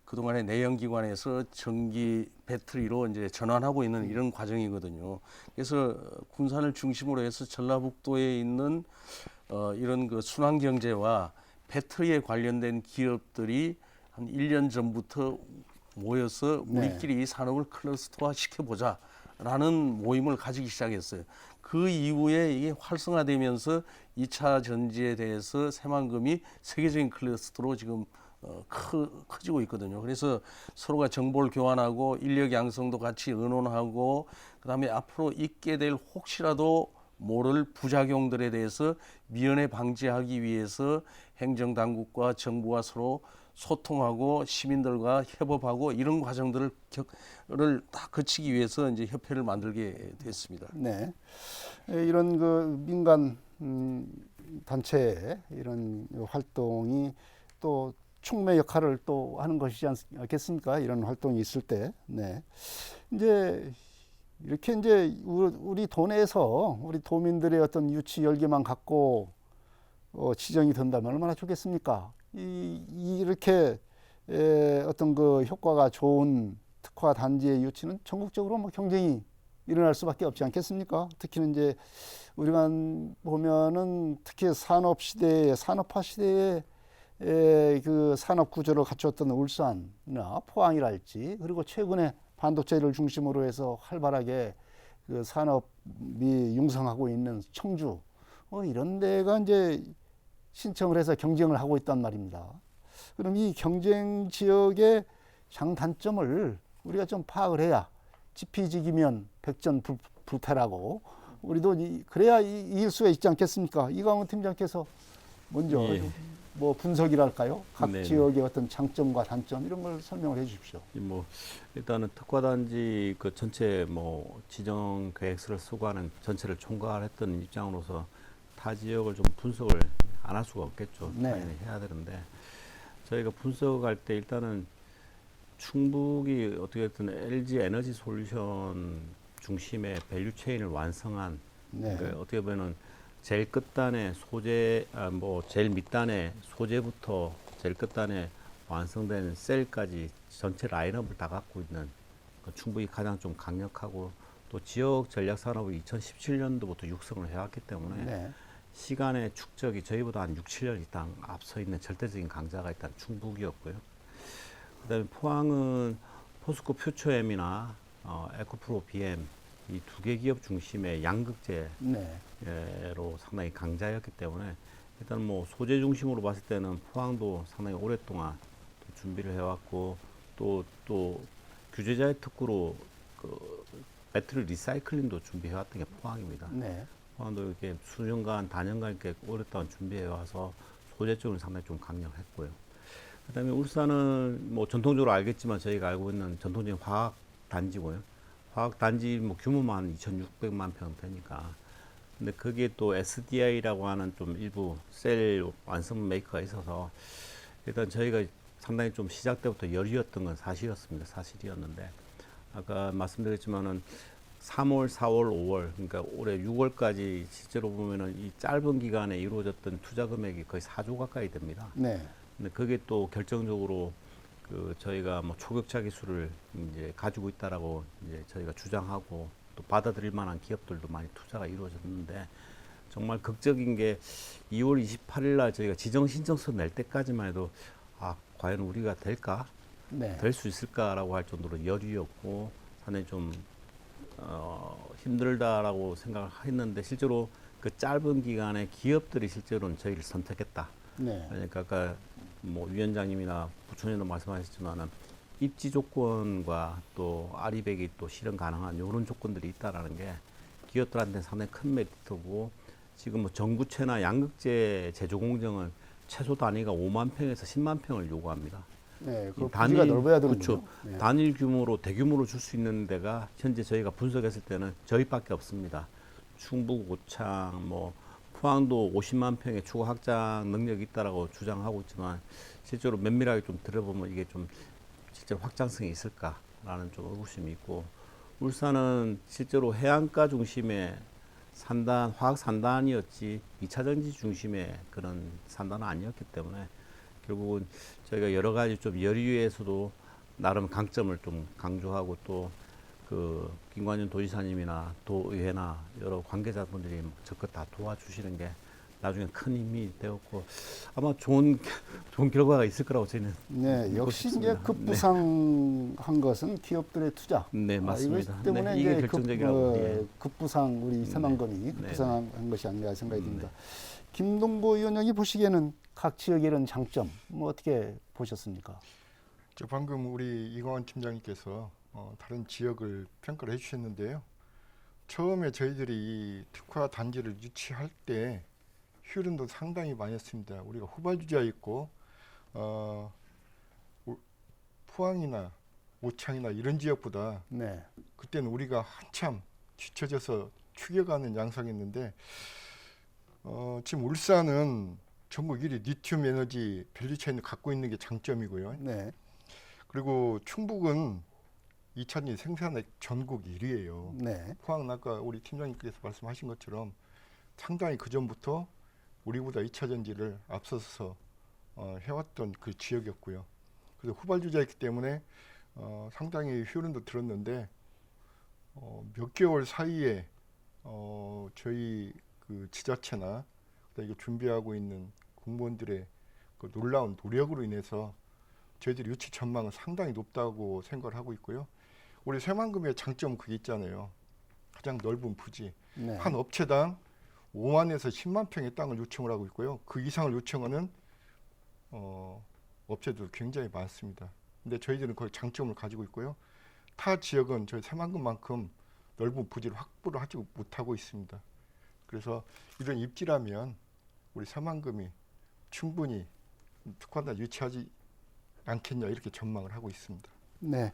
그동안에 내연기관에서 전기 배터리로 이제 전환하고 있는 이런 과정이거든요. 그래서 군산을 중심으로 해서 전라북도에 있는 이런 그 순환 경제와 배터리에 관련된 기업들이 한 1년 전부터 모여서 우리끼리 이 산업을 클러스터화 시켜보자라는 모임을 가지기 시작했어요. 그 이후에 이게 활성화되면서 2차 전지에 대해서 새만금이 세계적인 클러스터로 지금 커지고 있거든요. 그래서 서로가 정보를 교환하고 인력 양성도 같이 의논하고 그다음에 앞으로 있게 될 혹시라도 모를 부작용들에 대해서 미연에 방지하기 위해서 행정당국과 정부가 서로 소통하고 시민들과 협업하고 이런 과정들을 다 거치기 위해서 이제 협회를 만들게 됐습니다. 네. 이런 그 민간 단체의 이런 활동이 또 촉매 역할을 또 하는 것이지 않겠습니까? 이런 활동이 있을 때. 네. 이제 이렇게 이제 우리 도내에서 우리 도민들의 어떤 유치 열기만 갖고 지정이 된다면 얼마나 좋겠습니까? 이렇게 어떤 그 효과가 좋은 특화 단지의 유치는 전국적으로 뭐 경쟁이 일어날 수밖에 없지 않겠습니까? 특히는 이제 우리가 보면은 특히 산업화 시대에 그 산업 구조를 갖췄던 울산이나 포항이랄지 그리고 최근에 반도체를 중심으로 해서 활발하게 그 산업이 융성하고 있는 청주 이런 데가 이제 신청을 해서 경쟁을 하고 있단 말입니다. 그럼 이 경쟁 지역의 장단점을 우리가 좀 파악을 해야 지피지기면 백전불태라고 우리도 그래야 이길 수가 있지 않겠습니까? 이광훈 팀장께서 먼저 뭐 분석이랄까요? 각 네네. 지역의 어떤 장점과 단점 이런 걸 설명을 해주십시오. 뭐 일단은 특화단지 그 전체 뭐 지정 계획서를 쓰고 하는 전체를 총괄했던 입장으로서 타 지역을 좀 분석을 안 할 수가 없겠죠. 네. 당연히 해야 되는데 저희가 분석할 때 일단은 충북이 어떻게 됐든 LG 에너지 솔루션 중심의 밸류 체인을 완성한 네. 그러니까 어떻게 보면은 제일 끝단에 소재 뭐 제일 밑단에 소재부터 제일 끝단에 완성된 셀까지 전체 라인업을 다 갖고 있는 그 충북이 가장 좀 강력하고 또 지역 전략 산업을 2017년도부터 육성을 해왔기 때문에 네. 시간의 축적이 저희보다 한 6, 7년 이상 앞서 있는 절대적인 강자가 일단 충북이었고요. 그다음에 포항은 포스코 퓨처엠이나 에코프로 BM 이 두 개 기업 중심의 양극재 네. 로 상당히 강자였기 때문에 일단 뭐 소재 중심으로 봤을 때는 포항도 상당히 오랫동안 또 준비를 해왔고 또 규제자의 특구로 그 배터리 리사이클링도 준비해왔던 게 포항입니다. 네. 포항도 이렇게 수년간 단연간 이렇게 오랫동안 준비해와서 소재 쪽은 상당히 좀 강력했고요. 그다음에 울산은 뭐 전통적으로 알겠지만 저희가 알고 있는 전통적인 화학 단지고요. 화학 단지 뭐 규모만 한 2,600만 평 되니까. 근데 그게 또 SDI라고 하는 좀 일부 셀 완성 메이커가 있어서 일단 저희가 상당히 좀 시작 때부터 열이었던 건 사실이었는데 아까 말씀드렸지만은 3월, 4월, 5월 그러니까 올해 6월까지 실제로 보면은 이 짧은 기간에 이루어졌던 투자 금액이 거의 4조 가까이 됩니다. 네. 근데 그게 또 결정적으로 그 저희가 뭐 초격차 기술을 이제 가지고 있다라고 이제 저희가 주장하고 또 받아들일 만한 기업들도 많이 투자가 이루어졌는데 정말 극적인 게 2월 28일 날 저희가 지정 신청서 낼 때까지만 해도 과연 우리가 될까? 네. 될 수 있을까라고 할 정도로 열이었고 상당히 좀 힘들다라고 생각을 했는데 실제로 그 짧은 기간에 기업들이 실제로는 저희를 선택했다. 네. 그러니까 아까 뭐 위원장님이나 부총리도 말씀하셨지만은 입지 조건과 또 아리백이 또 실현 가능한 이런 조건들이 있다라는 게 기업들한테 상당히 큰 메리트고 지금 뭐 전구체나 양극재 제조 공정은 최소 단위가 5만 평에서 10만 평을 요구합니다. 네. 그 이 부지가 넓어야 되는군요. 그렇죠. 네. 단일 규모로 대규모로 줄 수 있는 데가 현재 저희가 분석했을 때는 저희밖에 없습니다. 충북, 오창, 뭐 포항도 50만 평의 추가 확장 능력이 있다라고 주장하고 있지만 실제로 면밀하게 좀 들어보면 이게 좀 실제로 확장성이 있을까라는 좀 의구심이 있고 울산은 실제로 해안가 중심의 산단, 화학 산단이었지 2차 전지 중심의 그런 산단은 아니었기 때문에 결국은 저희가 여러 가지 좀 열의에서도 나름 강점을 좀 강조하고 또 그 김관윤 도지사님이나 도의회나 여러 관계자분들이 적극 다 도와주시는 게 나중에 큰 힘이 되었고 아마 좋은 결과가 있을 거라고 저희는 네, 믿고 역시 싶습니다. 이제 급부상한 것은 기업들의 투자. 네, 맞습니다. 이것 때문에 네, 이게 이제 결정적이라고. 예. 급부상 우리 새만금이 네. 급부상한 것이 아닌가 생각이 듭니다. 김동보 위원장이 보시기에는 각 지역의 이런 장점 뭐 어떻게 보셨습니까? 저 방금 우리 이광원 팀장님께서 다른 지역을 평가를 해주셨는데요. 처음에 저희들이 이 특화 단지를 유치할 때 효율도 상당히 많이 했습니다. 우리가 후발주자 있고 포항이나 오창이나 이런 지역보다 네, 그때는 우리가 한참 뒤처져서 추격하는 양상이었는데 지금 울산은 전국 1위 리튬 에너지 밸류체인을 갖고 있는 게 장점이고요. 네, 그리고 충북은 2차전지 생산액 전국 1위예요. 네, 포항은 아까 우리 팀장님께서 말씀하신 것처럼 상당히 그 전부터 우리보다 2차전지를 앞서서 해왔던 그 지역이었고요. 그래서 후발주자였기 때문에 상당히 효능도 들었는데 몇 개월 사이에 저희 그 지자체나 이게 준비하고 있는 공무원들의 그 놀라운 노력으로 인해서 저희들이 유치 전망은 상당히 높다고 생각을 하고 있고요. 우리 새만금의 장점 그게 있잖아요. 가장 넓은 부지. 네. 한 업체당 5만에서 10만 평의 땅을 요청을 하고 있고요. 그 이상을 요청하는 업체도 굉장히 많습니다. 근데 저희들은 거의 장점을 가지고 있고요. 타 지역은 저희 새만금만큼 넓은 부지를 확보를 하지 못하고 있습니다. 그래서 이런 입지라면 우리 새만금이 충분히 특화단 유치하지 않겠냐 이렇게 전망을 하고 있습니다. 네.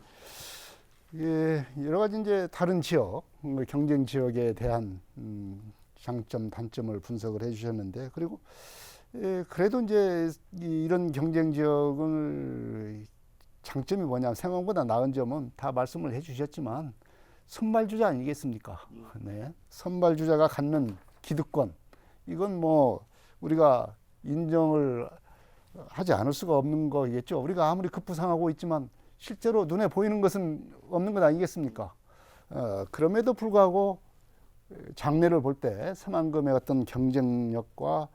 예, 여러 가지 이제 다른 지역, 경쟁 지역에 대한 장점, 단점을 분석을 해주셨는데, 그리고 그래도 이제 이런 경쟁 지역을 장점이 뭐냐면 생각보다 나은 점은 다 말씀을 해주셨지만 선발주자 아니겠습니까? 네, 선발주자가 갖는 기득권, 이건 뭐 우리가 인정을 하지 않을 수가 없는 거겠죠. 우리가 아무리 급부상하고 있지만 실제로 눈에 보이는 것은 없는 것 아니겠습니까? 그럼에도 불구하고 장래를 볼 때 새만금의 어떤 경쟁력과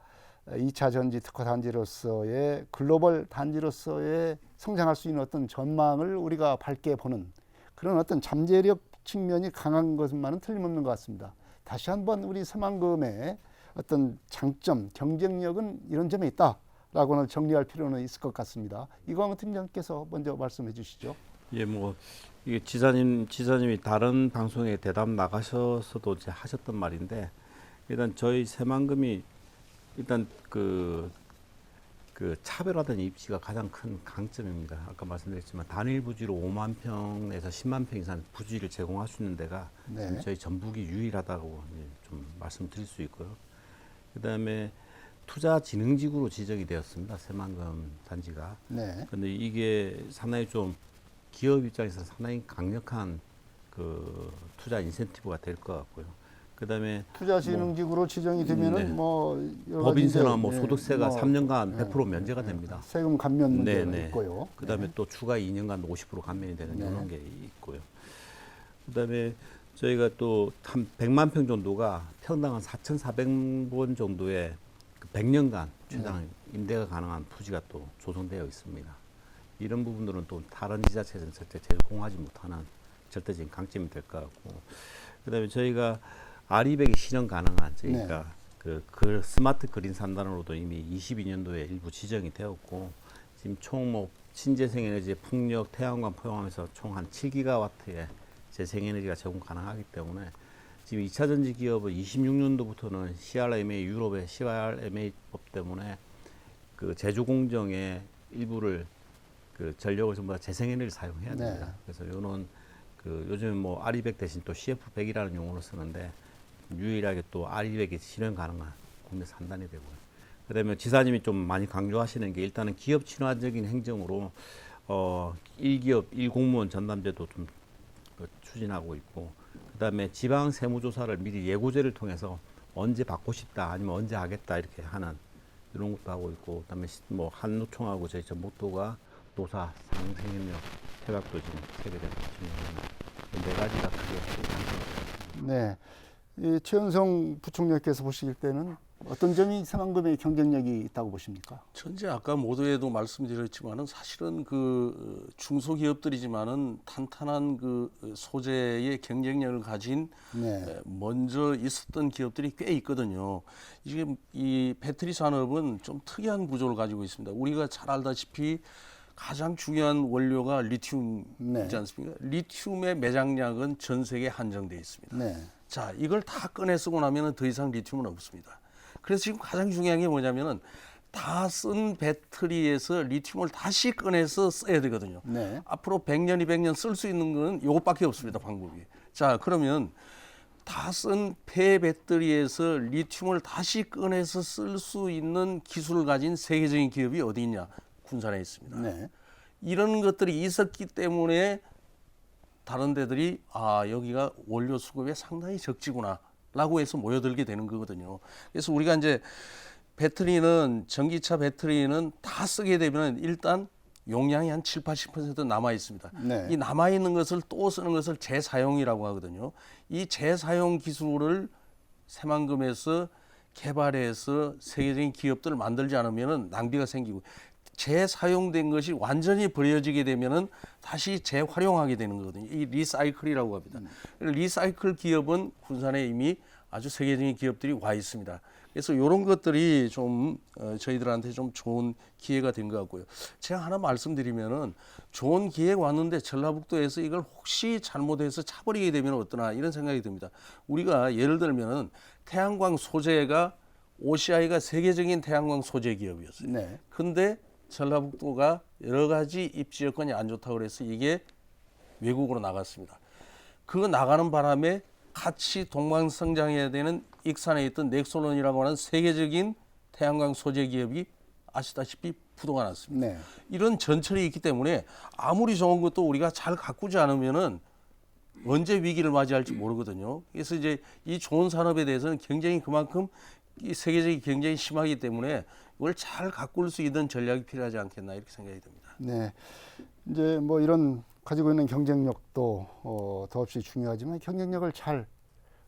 2차 전지 특화 단지로서의 글로벌 단지로서의 성장할 수 있는 어떤 전망을 우리가 밝게 보는 그런 어떤 잠재력 측면이 강한 것만은 틀림없는 것 같습니다. 다시 한번 우리 새만금의 어떤 장점, 경쟁력은 이런 점에 있다라고는 정리할 필요는 있을 것 같습니다. 이광호 팀장께서 먼저 말씀해 주시죠. 예, 뭐 이게 지사님이 다른 방송에 대담 나가셔서도 이제 하셨던 말인데, 일단 저희 새만금이 일단 그 차별화된 입지가 가장 큰 강점입니다. 아까 말씀드렸지만 단일 부지로 5만 평에서 10만 평 이상 부지를 제공할 수 있는 데가 네. 저희 전북이 유일하다고 좀 말씀드릴 수 있고요. 그다음에 투자진흥지구로 지정이 되었습니다. 새만금 단지가. 네. 근데 이게 상당히 좀 기업 입장에서 상당히 강력한 그 투자 인센티브가 될 것 같고요. 그다음에 투자진흥지구로 지정이 되면은 네. 뭐 여러 가지 법인세나 이제, 뭐 네, 소득세가 뭐, 3년간 네, 100% 면제가 됩니다. 세금 감면 문제가 네. 있고요. 그다음에 또 추가 2년간 50% 감면이 되는 네. 이런 게 있고요. 그다음에 저희가 또 한 100만 평 정도가 평당 한 4,400원 정도의 그 100년간 최장 임대가 가능한 부지가 또 조성되어 있습니다. 이런 부분들은 또 다른 지자체에서는 절대 제공하지 못하는 절대적인 강점이 될 것 같고, 그다음에 저희가 R200이 실현 가능한 저희가 그 스마트 그린 산단으로도 이미 22년도에 일부 지정이 되었고, 지금 총 뭐 신재생에너지의 풍력, 태양광 포함해서 총 한 7기가와트의 재생에너지가 제공 가능하기 때문에 지금 2차 전지 기업은 26년도부터는 CRMA 유럽의 CRMA법 때문에 그 제조 공정의 일부를 그 전력을 전부 다 재생에너지를 사용해야 됩니다. 네. 그래서 이거는 그 요즘 뭐 R200 대신 또 CF100이라는 용어를 쓰는데 유일하게 또 R200이 실현 가능한 국내 산단이 되고요. 그다음에 지사님이 좀 많이 강조하시는 게 일단은 기업 친화적인 행정으로 1기업 1공무원 전담제도 좀 추진하고 있고, 그다음에 지방 세무조사를 미리 예고제를 통해서 언제 받고 싶다 아니면 언제 하겠다 이렇게 하는 이런 것도 하고 있고, 그다음에 뭐 한노총하고 저희 전북도가 노사 상생협력 협약도 지금 체결해서 진행하는 네 가지가 크게 장점입니다. 네. 이 최은성 부총리께서 보실 때는 어떤 점이 새만금의 경쟁력이 있다고 보십니까? 전제 아까 모두에도 말씀드렸지만은 사실은 그 중소기업들이지만은 탄탄한 그 소재의 경쟁력을 가진 네. 먼저 있었던 기업들이 꽤 있거든요. 이게 이 배터리 산업은 좀 특이한 구조를 가지고 있습니다. 우리가 잘 알다시피 가장 중요한 원료가 리튬이지 네. 않습니까? 리튬의 매장량은 전 세계에 한정되어 있습니다. 네. 자, 이걸 다 꺼내 쓰고 나면은 더 이상 리튬은 없습니다. 그래서 지금 가장 중요한 게 뭐냐면은 다 쓴 배터리에서 리튬을 다시 꺼내서 써야 되거든요. 네. 앞으로 100년, 200년 쓸 수 있는 건 이것밖에 없습니다, 방법이. 자, 그러면 다 쓴 폐 배터리에서 리튬을 다시 꺼내서 쓸 수 있는 기술을 가진 세계적인 기업이 어디 있냐? 군산에 있습니다. 네. 이런 것들이 있었기 때문에 다른 데들이 여기가 원료 수급에 상당히 적지구나라고 해서 모여들게 되는 거거든요. 그래서 우리가 이제 배터리는 전기차 배터리는 다 쓰게 되면 일단 용량이 한 7, 80% 남아 있습니다. 네. 이 남아 있는 것을 또 쓰는 것을 재사용이라고 하거든요. 이 재사용 기술을 새만금에서 개발해서 세계적인 기업들을 만들지 않으면 낭비가 생기고, 재사용된 것이 완전히 버려지게 되면은 다시 재활용하게 되는 거거든요. 이 리사이클이라고 합니다. 리사이클 기업은 군산에 이미 아주 세계적인 기업들이 와 있습니다. 그래서 이런 것들이 좀 저희들한테 좀 좋은 기회가 된 것 같고요. 제가 하나 말씀드리면은 좋은 기회가 왔는데 전라북도에서 이걸 혹시 잘못해서 차버리게 되면 어떠나 이런 생각이 듭니다. 우리가 예를 들면은 태양광 소재가 OCI가 세계적인 태양광 소재 기업이었어요. 네. 근데 전라북도가 여러 가지 입지 여건이 안 좋다고 그래서 이게 외국으로 나갔습니다. 그거 나가는 바람에 같이 동방성장해야 되는 익산에 있던 넥솔론이라고 하는 세계적인 태양광 소재 기업이 아시다시피 부도가 났습니다. 네. 이런 전철이 있기 때문에 아무리 좋은 것도 우리가 잘 가꾸지 않으면은 언제 위기를 맞이할지 모르거든요. 그래서 이제 이 좋은 산업에 대해서는 경쟁이 그만큼 이 세계적인 경쟁이 심하기 때문에 이걸 잘 가꿀 수 있는 전략이 필요하지 않겠나 이렇게 생각이 듭니다. 네. 이제 뭐 이런 가지고 있는 경쟁력도 더없이 중요하지만 경쟁력을 잘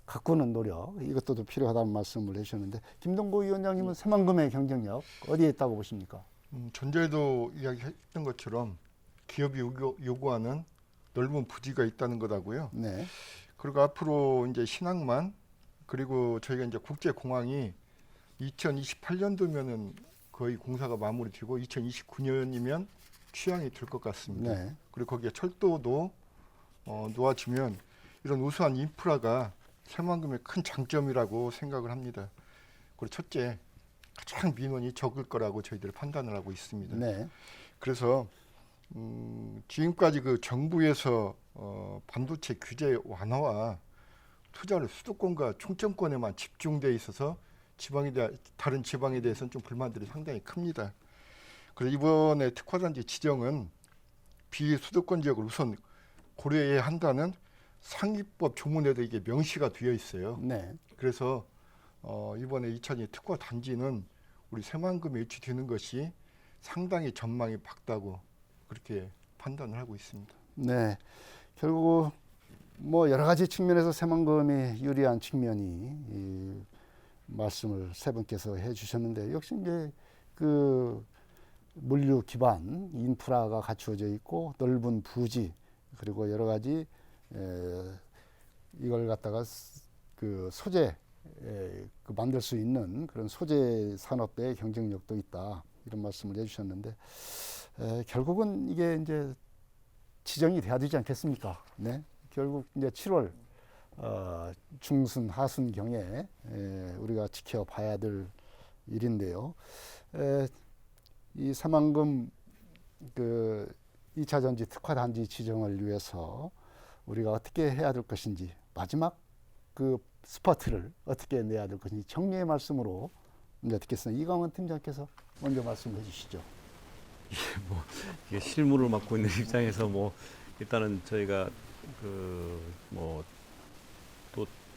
가꾸는 노력 이것도 좀 필요하다는 말씀을 해주셨는데 김동고 위원장님은 새만금의 경쟁력 어디에 있다고 보십니까? 전제에도 이야기했던 것처럼 기업이 요구하는 넓은 부지가 있다는 거다고요. 네. 그리고 앞으로 이제 신항만 그리고 저희가 이제 국제공항이 2028년도면은 거의 공사가 마무리되고 2029년이면 취향이 될 것 같습니다. 네. 그리고 거기에 철도도 놓아지면 이런 우수한 인프라가 새만금의 큰 장점이라고 생각을 합니다. 그리고 첫째, 가장 민원이 적을 거라고 저희들 판단을 하고 있습니다. 네. 그래서 지금까지 그 정부에서 반도체 규제 완화와 투자를 수도권과 총점권에만 집중돼 있어서 다른 지방에 대해서는 좀 불만들이 상당히 큽니다. 그래서 이번에 특화단지 지정은 비수도권 지역을 우선 고려해야 한다는 상위법 조문에도 이게 명시가 되어 있어요. 네. 그래서 이번에 2차전 특화단지는 우리 새만금에 위치되는 것이 상당히 전망이 밝다고 그렇게 판단을 하고 있습니다. 네. 결국 뭐 여러 가지 측면에서 새만금이 유리한 측면이 이 말씀을 세 분께서 해주셨는데 역시 이제 그 물류 기반 인프라가 갖추어져 있고 넓은 부지 그리고 여러 가지 이걸 갖다가 그 소재 그 만들 수 있는 그런 소재 산업의 경쟁력도 있다 이런 말씀을 해주셨는데 결국은 이게 이제 지정이 돼야 되지 않겠습니까? 네. 결국 이제 7월 중순 하순 경에 우리가 지켜봐야 될 일인데요. 이 새만금 그 2차 전지 특화 단지 지정을 위해서 우리가 어떻게 해야 될 것인지 마지막 그 스퍼트를 어떻게 내야 될 것인지 정리의 말씀으로 이제 듣겠습니다. 이광원 팀장께서 먼저 말씀해 주시죠. 이게 실무를 맡고 있는 입장에서 뭐 일단은 저희가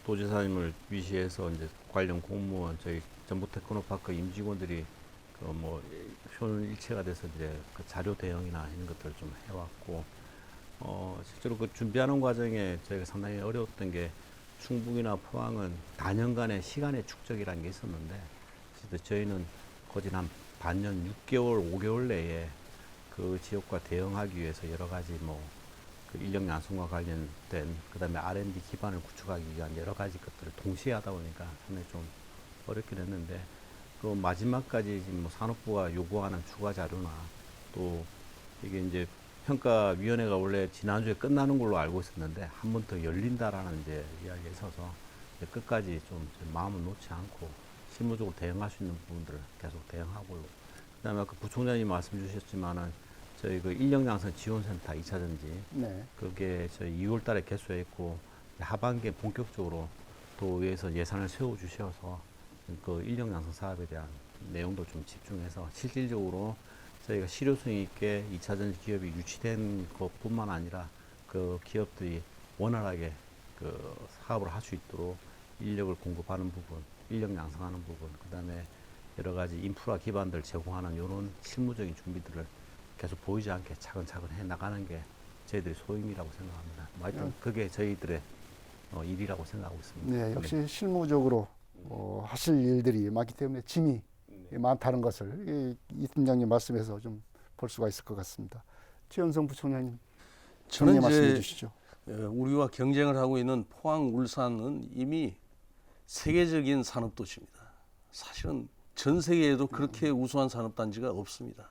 도지사님을 위시해서 이제 관련 공무원 저희 전북 테크노파크 임직원들이 그 효율일체가 돼서 이제 그 자료 대응이나 이런 것들을 좀 해왔고 실제로 그 준비하는 과정에 저희가 상당히 어려웠던 게 충북이나 포항은 단연간의 시간의 축적이라는 게 있었는데 저희는 거진 한 반년 6개월 5개월 내에 그 지역과 대응하기 위해서 여러 가지 그 인력 양성과 관련된 그다음에 R&D 기반을 구축하기 위한 여러 가지 것들을 동시에 하다 보니까 상당히 좀 어렵긴 했는데 그 마지막까지 지금 산업부가 요구하는 추가 자료나 또 이게 이제 평가위원회가 원래 지난주에 끝나는 걸로 알고 있었는데 한 번 더 열린다라는 이제 이야기가 있어서 이제 끝까지 좀 마음을 놓지 않고 실무적으로 대응할 수 있는 부분들을 계속 대응하고 그다음에 아까 부총장님 말씀 주셨지만은 저희 그 인력 양성 지원센터 2차 전지 네. 그게 저희 2월 달에 개소했고 하반기에 본격적으로 도의회에서 예산을 세워 주셔서 그 인력 양성 사업에 대한 내용도 좀 집중해서 실질적으로 저희가 실효성 있게 2차 전지 기업이 유치된 것뿐만 아니라 그 기업들이 원활하게 그 사업을 할 수 있도록 인력을 공급하는 부분, 인력 양성하는 부분, 그다음에 여러 가지 인프라 기반들 제공하는 이런 실무적인 준비들을 계속 보이지 않게 차근차근 해 나가는 게 저희들의 소임이라고 생각합니다. 하여튼 그게 저희들의 일이라고 생각하고 있습니다. 네, 역시 실무적으로 하실 일들이 많기 때문에 짐이 많다는 것을 이 팀장님 말씀에서 좀 볼 수가 있을 것 같습니다. 최현성 부총장님, 저는 말씀해 이제 주시죠. 우리와 경쟁을 하고 있는 포항, 울산은 이미 세계적인 산업 도시입니다. 사실은 전 세계에도 그렇게 우수한 산업 단지가 없습니다.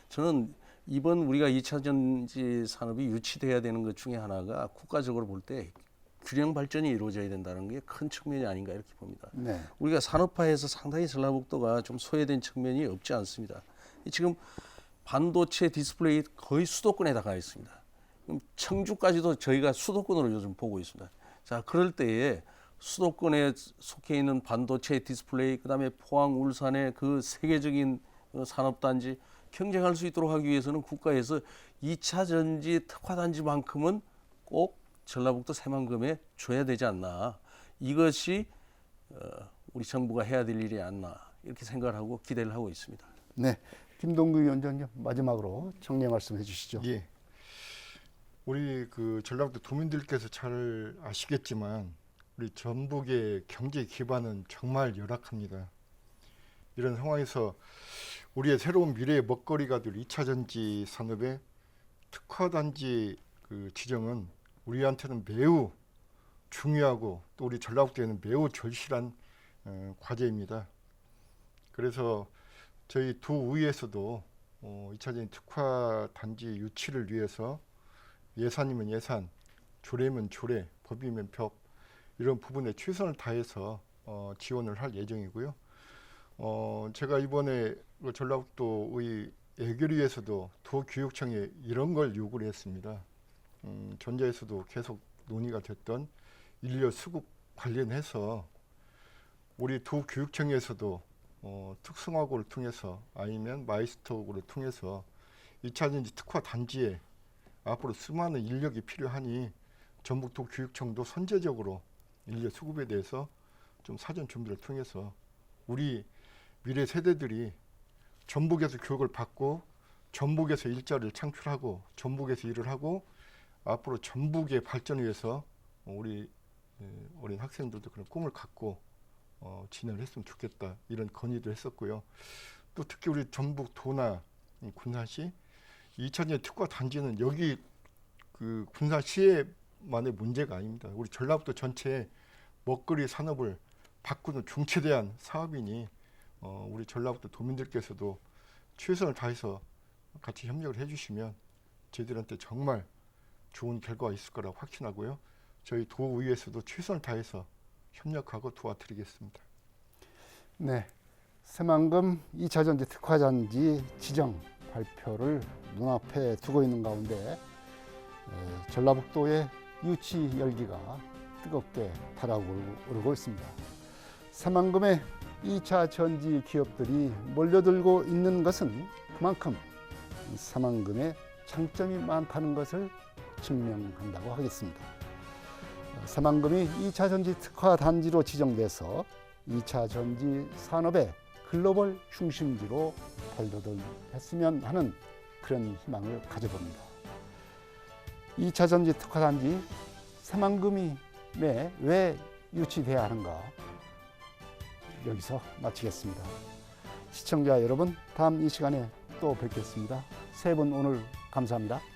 저는 이번 우리가 2차 전지 산업이 유치돼야 되는 것 중에 하나가 국가적으로 볼 때 균형 발전이 이루어져야 된다는 게 큰 측면이 아닌가 이렇게 봅니다. 네. 우리가 산업화해서 상당히 전라북도가 좀 소외된 측면이 없지 않습니다. 지금 반도체 디스플레이 거의 수도권에 다 있습니다. 그럼 청주까지도 저희가 수도권으로 요즘 보고 있습니다. 자, 그럴 때에 수도권에 속해 있는 반도체 디스플레이, 그다음에 포항, 울산의 그 세계적인 산업단지 경쟁할 수 있도록 하기 위해서는 국가에서 2차 전지 특화단지만큼은 꼭 전라북도 새만금에 줘야 되지 않나. 이것이 우리 정부가 해야 될 일이 않나 이렇게 생각을 하고 기대를 하고 있습니다. 네, 김동규 위원장님 마지막으로 정리 말씀해 주시죠. 예. 우리 그 전라북도 도민들께서 잘 아시겠지만 우리 전북의 경제 기반은 정말 열악합니다. 이런 상황에서 우리의 새로운 미래의 먹거리가 될 2차 전지 산업의 특화단지 그 지정은 우리한테는 매우 중요하고 또 우리 전라북도에는 매우 절실한 과제입니다. 그래서 저희 도의회에서도 2차 전지 특화단지 유치를 위해서 예산이면 예산, 조례면 조례, 법이면 법 이런 부분에 최선을 다해서 지원을 할 예정이고요. 제가 이번에 전라북도의 예결위에서도 도교육청에 이런 걸 요구를 했습니다. 전자에서도 계속 논의가 됐던 인력 수급 관련해서 우리 도교육청에서도 특성화고를 통해서 아니면 마이스터고를 통해서 2차 전지 특화 단지에 앞으로 수많은 인력이 필요하니 전북도 교육청도 선제적으로 인력 수급에 대해서 좀 사전 준비를 통해서 우리 미래 세대들이 전북에서 교육을 받고 전북에서 일자리를 창출하고 전북에서 일을 하고 앞으로 전북의 발전을 위해서 우리 어린 학생들도 그런 꿈을 갖고 진행을 했으면 좋겠다 이런 건의도 했었고요. 또 특히 우리 전북 도나 군산시 2차전 특화 단지는 여기 그 군산시에만의 문제가 아닙니다. 우리 전라북도 전체의 먹거리 산업을 바꾸는 중체대한 사업이니 우리 전라북도 도민들께서도 최선을 다해서 같이 협력을 해주시면 저희들한테 정말 좋은 결과가 있을 거라고 확신하고요. 저희 도의회에서도 최선을 다해서 협력하고 도와드리겠습니다. 네, 새만금 2차 전지 특화단지 지정 발표를 눈앞에 두고 있는 가운데 전라북도의 유치 열기가 뜨겁게 달아오르고 있습니다. 새만금의 2차 전지 기업들이 몰려들고 있는 것은 그만큼 새만금의 장점이 많다는 것을 증명한다고 하겠습니다. 새만금이 2차 전지 특화 단지로 지정돼서 2차 전지 산업의 글로벌 중심지로 발돋움했으면 하는 그런 희망을 가져봅니다. 2차 전지 특화 단지 새만금이 왜 유치돼야 하는가 여기서 마치겠습니다. 시청자 여러분, 다음 이 시간에 또 뵙겠습니다. 세 분 오늘 감사합니다.